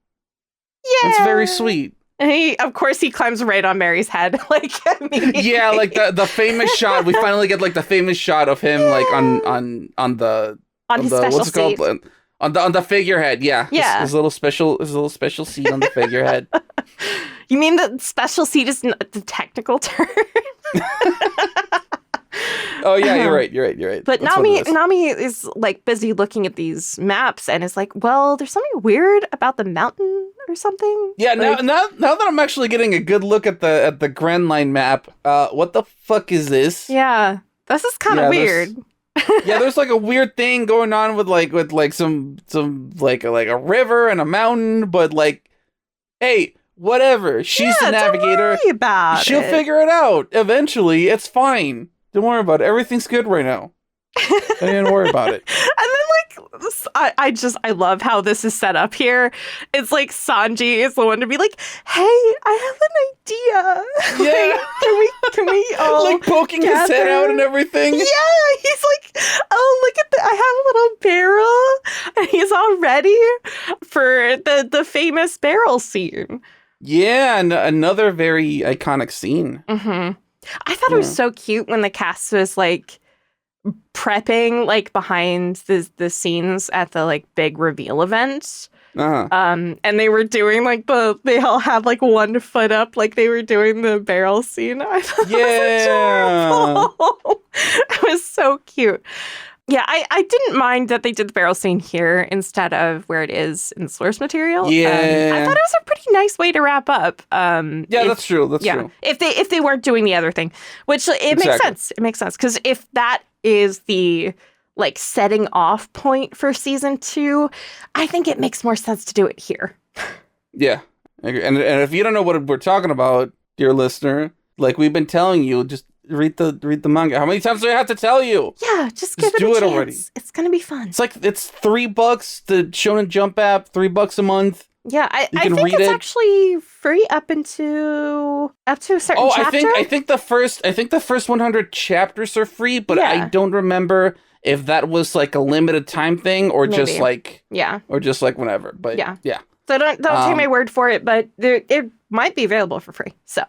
Yeah. It's very sweet. And of course, he climbs right on Mary's head. Like, immediately. Yeah, like the famous shot. We finally get like the famous shot of him like on his special seat. On the figurehead, yeah. Yeah. His little special seat on the figurehead. You mean the special seat is the technical term? Oh yeah, you're right. But That's Nami is like busy looking at these maps and is like, well, there's something weird about the mountain or something. Yeah, like, now that I'm actually getting a good look at the Grand Line map, what the fuck is this? Yeah, this is kind of weird. Yeah, there's like a weird thing going on with some like a river and a mountain, but like, hey, whatever. She's the navigator. Don't worry about She'll figure it out eventually. It's fine. Don't worry about it. Everything's good right now. Don't even worry about it. And then I love how this is set up here. It's like Sanji is the one to be like, hey, I have an idea. Yeah. Like, can we all like poking his head out and everything. Yeah, he's like, oh, look at I have a little barrel. And he's all ready for the famous barrel scene. Yeah, and another very iconic scene. Mm-hmm. I thought it was so cute when the cast was like prepping like behind the scenes at the like big reveal event. Uh-huh. And they were doing like they all had like 1 foot up like they were doing the barrel scene. I thought it was adorable. It was so cute. Yeah, I didn't mind that they did the barrel scene here instead of where it is in the source material. Yeah. I thought it was a pretty nice way to wrap up. That's true. That's true. If they weren't doing the other thing, which makes sense. It makes sense because if that is the like setting off point for season 2, I think it makes more sense to do it here. Yeah, and if you don't know what we're talking about, dear listener, like we've been telling you, just read the manga. How many times do I have to tell you? Yeah, just give it a chance. Already. It's gonna be fun. It's like it's $3. The Shonen Jump app, $3 a month. Yeah, I think it's actually free up to a certain chapter. I think the first 100 chapters are free, but I don't remember if that was like a limited time thing or just like whenever. But yeah. So don't take my word for it, but it might be available for free. So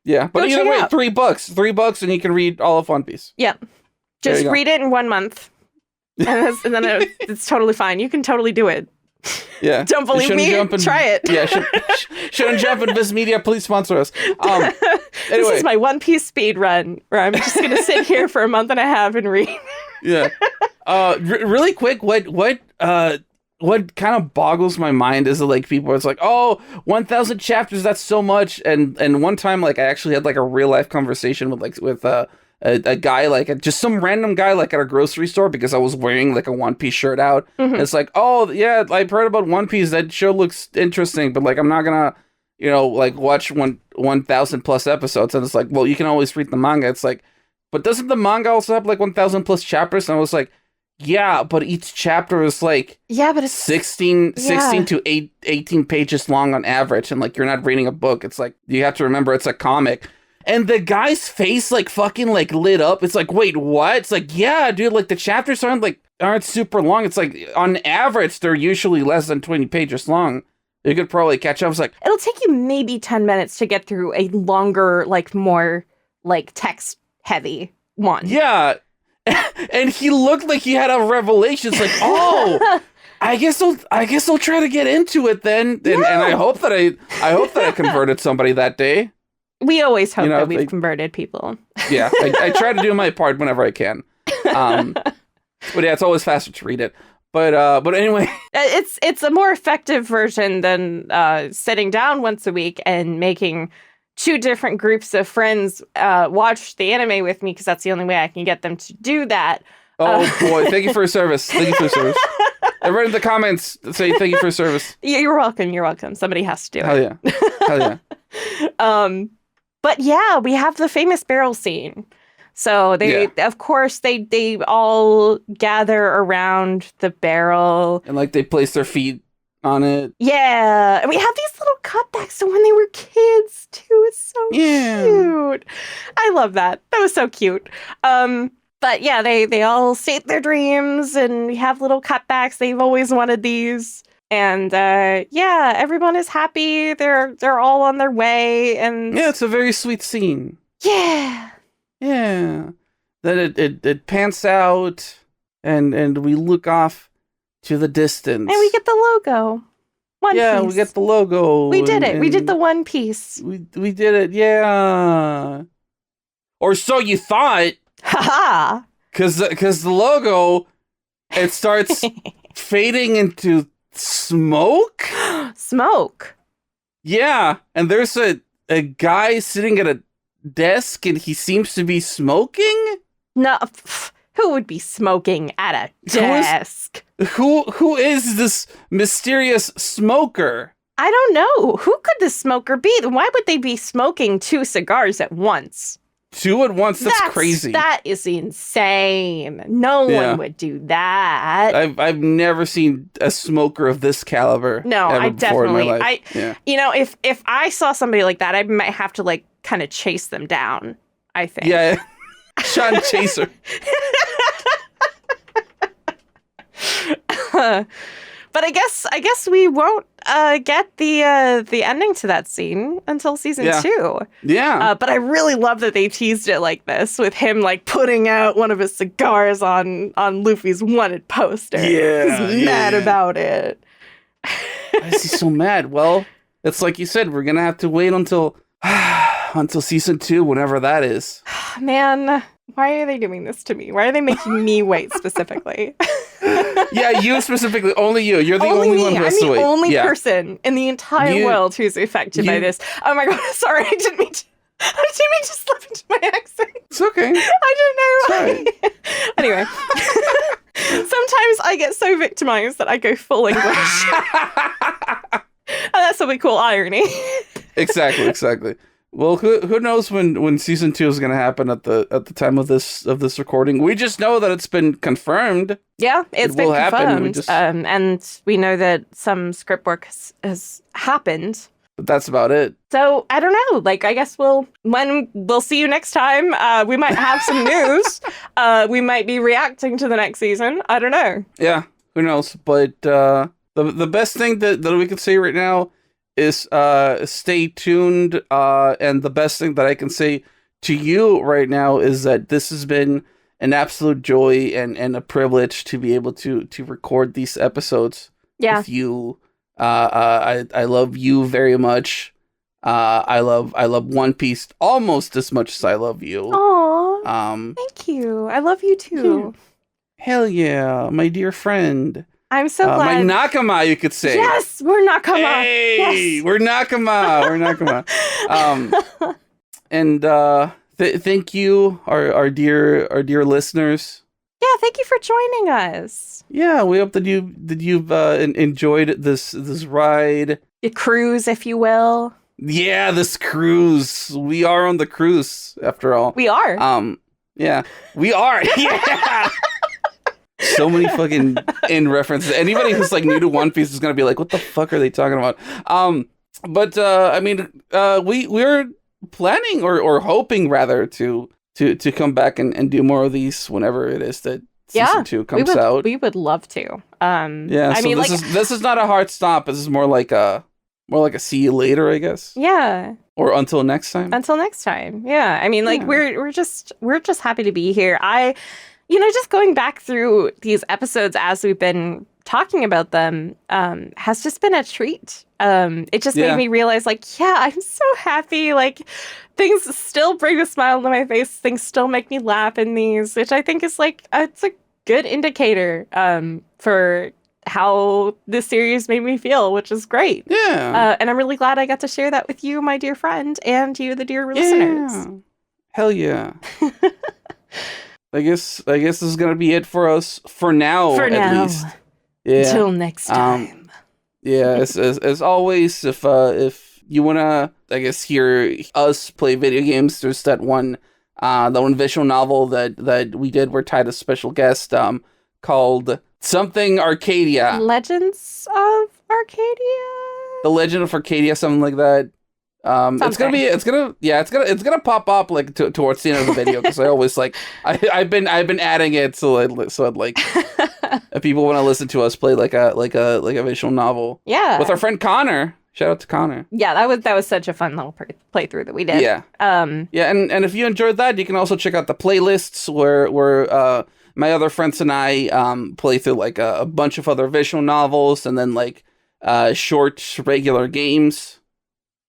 yeah, but either way, $3, and you can read all of One Piece. Yeah, just read it in 1 month, and then it's totally fine. You can totally do it. Yeah. Don't believe me? Try it. Yeah. Shonen Jump and Viz Media, please sponsor us. Anyway. This is my One Piece speed run where I'm just going to sit here for a month and a half and read. Yeah. Really quick, what what kind of boggles my mind is that, like, people it's like, oh, 1,000 chapters, that's so much. And one time, like, I actually had like a real life conversation with a guy, like just some random guy, like at a grocery store, because I was wearing like a One Piece shirt out. And it's like, oh yeah, I've heard about One Piece, that show looks interesting, but like I'm not gonna, like watch 1,000 plus episodes. And it's like, well, you can always read the manga. It's like, but doesn't the manga also have like 1,000 plus chapters? And I was like, yeah, but each chapter is like, but it's 16 to 18 pages long on average, and like you're not reading a book. It's like, you have to remember it's a comic. And the guy's face like fucking like lit up. It's like, wait, what? It's like, yeah, dude, like the chapters aren't super long. It's like on average they're usually less than 20 pages long. You could probably catch up. I was like, it'll take you maybe 10 minutes to get through a longer, like more like text heavy one. Yeah. And he looked like he had a revelation. It's like, oh, I guess I'll try to get into it then. And I hope that I converted somebody that day. We always hope that we've converted people. Yeah, I try to do my part whenever I can. But yeah, it's always faster to read it. But anyway, it's a more effective version than sitting down once a week and making 2 different groups of friends watch the anime with me, because that's the only way I can get them to do that. Oh boy, thank you for your service. Thank you for your service. Everyone in the comments say thank you for your service. You're welcome. You're welcome. Somebody has to do it. Hell yeah. But yeah, we have the famous barrel scene. So of course, they all gather around the barrel. And like they place their feet on it. Yeah. And we have these little cutbacks to when they were kids too. It's so cute. I love that. That was so cute. But yeah, they all state their dreams, and we have little cutbacks. They've always wanted these. And everyone is happy. They're all on their way, and yeah, it's a very sweet scene. Yeah. Then it pans out, and we look off to the distance, and we get the logo. One Piece. Yeah, we get the logo. We did it. We did the One Piece. We did it. Yeah. Or so you thought. Haha. Because the logo, it starts fading into smoke. Smoke. Yeah, and there's a guy sitting at a desk, and he seems to be smoking. No, who would be smoking at a desk? Who is this mysterious smoker? I don't know. Who could the smoker be? Why would they be smoking 2 cigars at once? 2 at once? That's crazy. That is insane. No one would do that. I've never seen a smoker of this caliber. No, I definitely. In my life. If I saw somebody like that, I might have to like kind of chase them down, I think. Yeah. Sean Chaser. But I guess we won't get the ending to that scene until season 2. Yeah. But I really love that they teased it like this, with him like putting out one of his cigars on Luffy's wanted poster. Yeah. He's mad about it. Why is he so mad? Well, it's like you said, we're gonna have to wait until season 2, whenever that is. Man, why are they doing this to me? Why are they making me wait specifically? Yeah, you specifically. Only you. You're the only one who has to wait. I'm the only person in the entire world who's affected by this. Oh my god, sorry, I didn't mean to slip into my accent. It's okay. I don't know. Right. Anyway. Sometimes I get so victimized that I go full English. And that's what we call irony. Exactly. Well, who knows when season 2 is going to happen at the time of this recording? We just know that it's been confirmed. Yeah, it's been confirmed, and we know that some script work has happened. But that's about it. So I don't know. Like, I guess when we'll see you next time. We might have some news. We might be reacting to the next season. I don't know. Yeah, who knows? But the best thing that we can say right now is stay tuned, and the best thing that I can say to you right now is that this has been an absolute joy and a privilege to be able to record these episodes with you. I love you very much. I love One Piece almost as much as I love you. Aww, thank you. I love you too. Hell yeah, my dear friend. I'm so glad. My nakama, you could say. Yes, we're nakama. Hey, yes. we're nakama. We're nakama. And thank you, our dear listeners. Yeah, thank you for joining us. Yeah, we hope that you've enjoyed this ride. The cruise, if you will. Yeah, this cruise. We are on the cruise, after all. We are. Yeah, we are. Yeah. So many fucking in references. Anybody who's like new to One Piece is gonna be like, "What the fuck are they talking about?" But I mean, we're planning or hoping rather to come back and do more of these whenever it is that season 2 comes out. We would love to. Yeah. I so mean, this is not a hard stop. This is more like a see you later, I guess. Yeah. Or until next time. Until next time. Yeah. I mean, like we're just happy to be here. Just going back through these episodes as we've been talking about them has just been a treat. It just made me realize, like, I'm so happy. Like, things still bring a smile to my face. Things still make me laugh in these, which I think is like, it's a good indicator for how this series made me feel, which is great. Yeah. And I'm really glad I got to share that with you, my dear friend, and you, the dear listeners. Hell yeah. I guess this is gonna be it for us for now. At least. Yeah. Till next time. Yeah. As always, if you wanna, I guess, hear us play video games, there's that one visual novel that we did. We're tied a special guest called something Arcadia. Legends of Arcadia. The Legend of Arcadia, something like that. It's gonna pop up like towards the end of the video, because I always like I've been adding it so I'd like if people want to listen to us play like a visual novel. Yeah. With our friend Connor. Shout out to Connor. Yeah, that was such a fun little playthrough that we did. Yeah. And if you enjoyed that, you can also check out the playlists where my other friends and I play through like a bunch of other visual novels, and then like short regular games.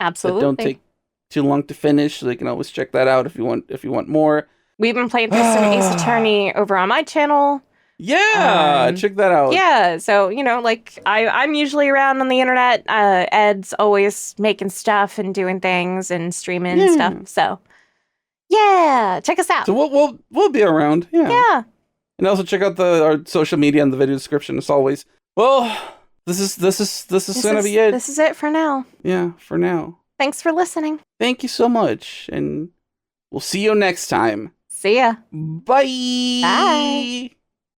Absolutely. That don't take too long to finish, so you can always check that out if you want more. We've been playing through some Ace Attorney over on my channel. Yeah, check that out. Yeah, so, like, I'm usually around on the internet. Ed's always making stuff and doing things and streaming and stuff. So, yeah, check us out. So we'll be around. Yeah. Yeah. And also check out our social media in the video description as always. Well, this is gonna be it. This is it for now. Yeah, for now. Thanks for listening. Thank you so much, and we'll see you next time. See ya. Bye. Bye.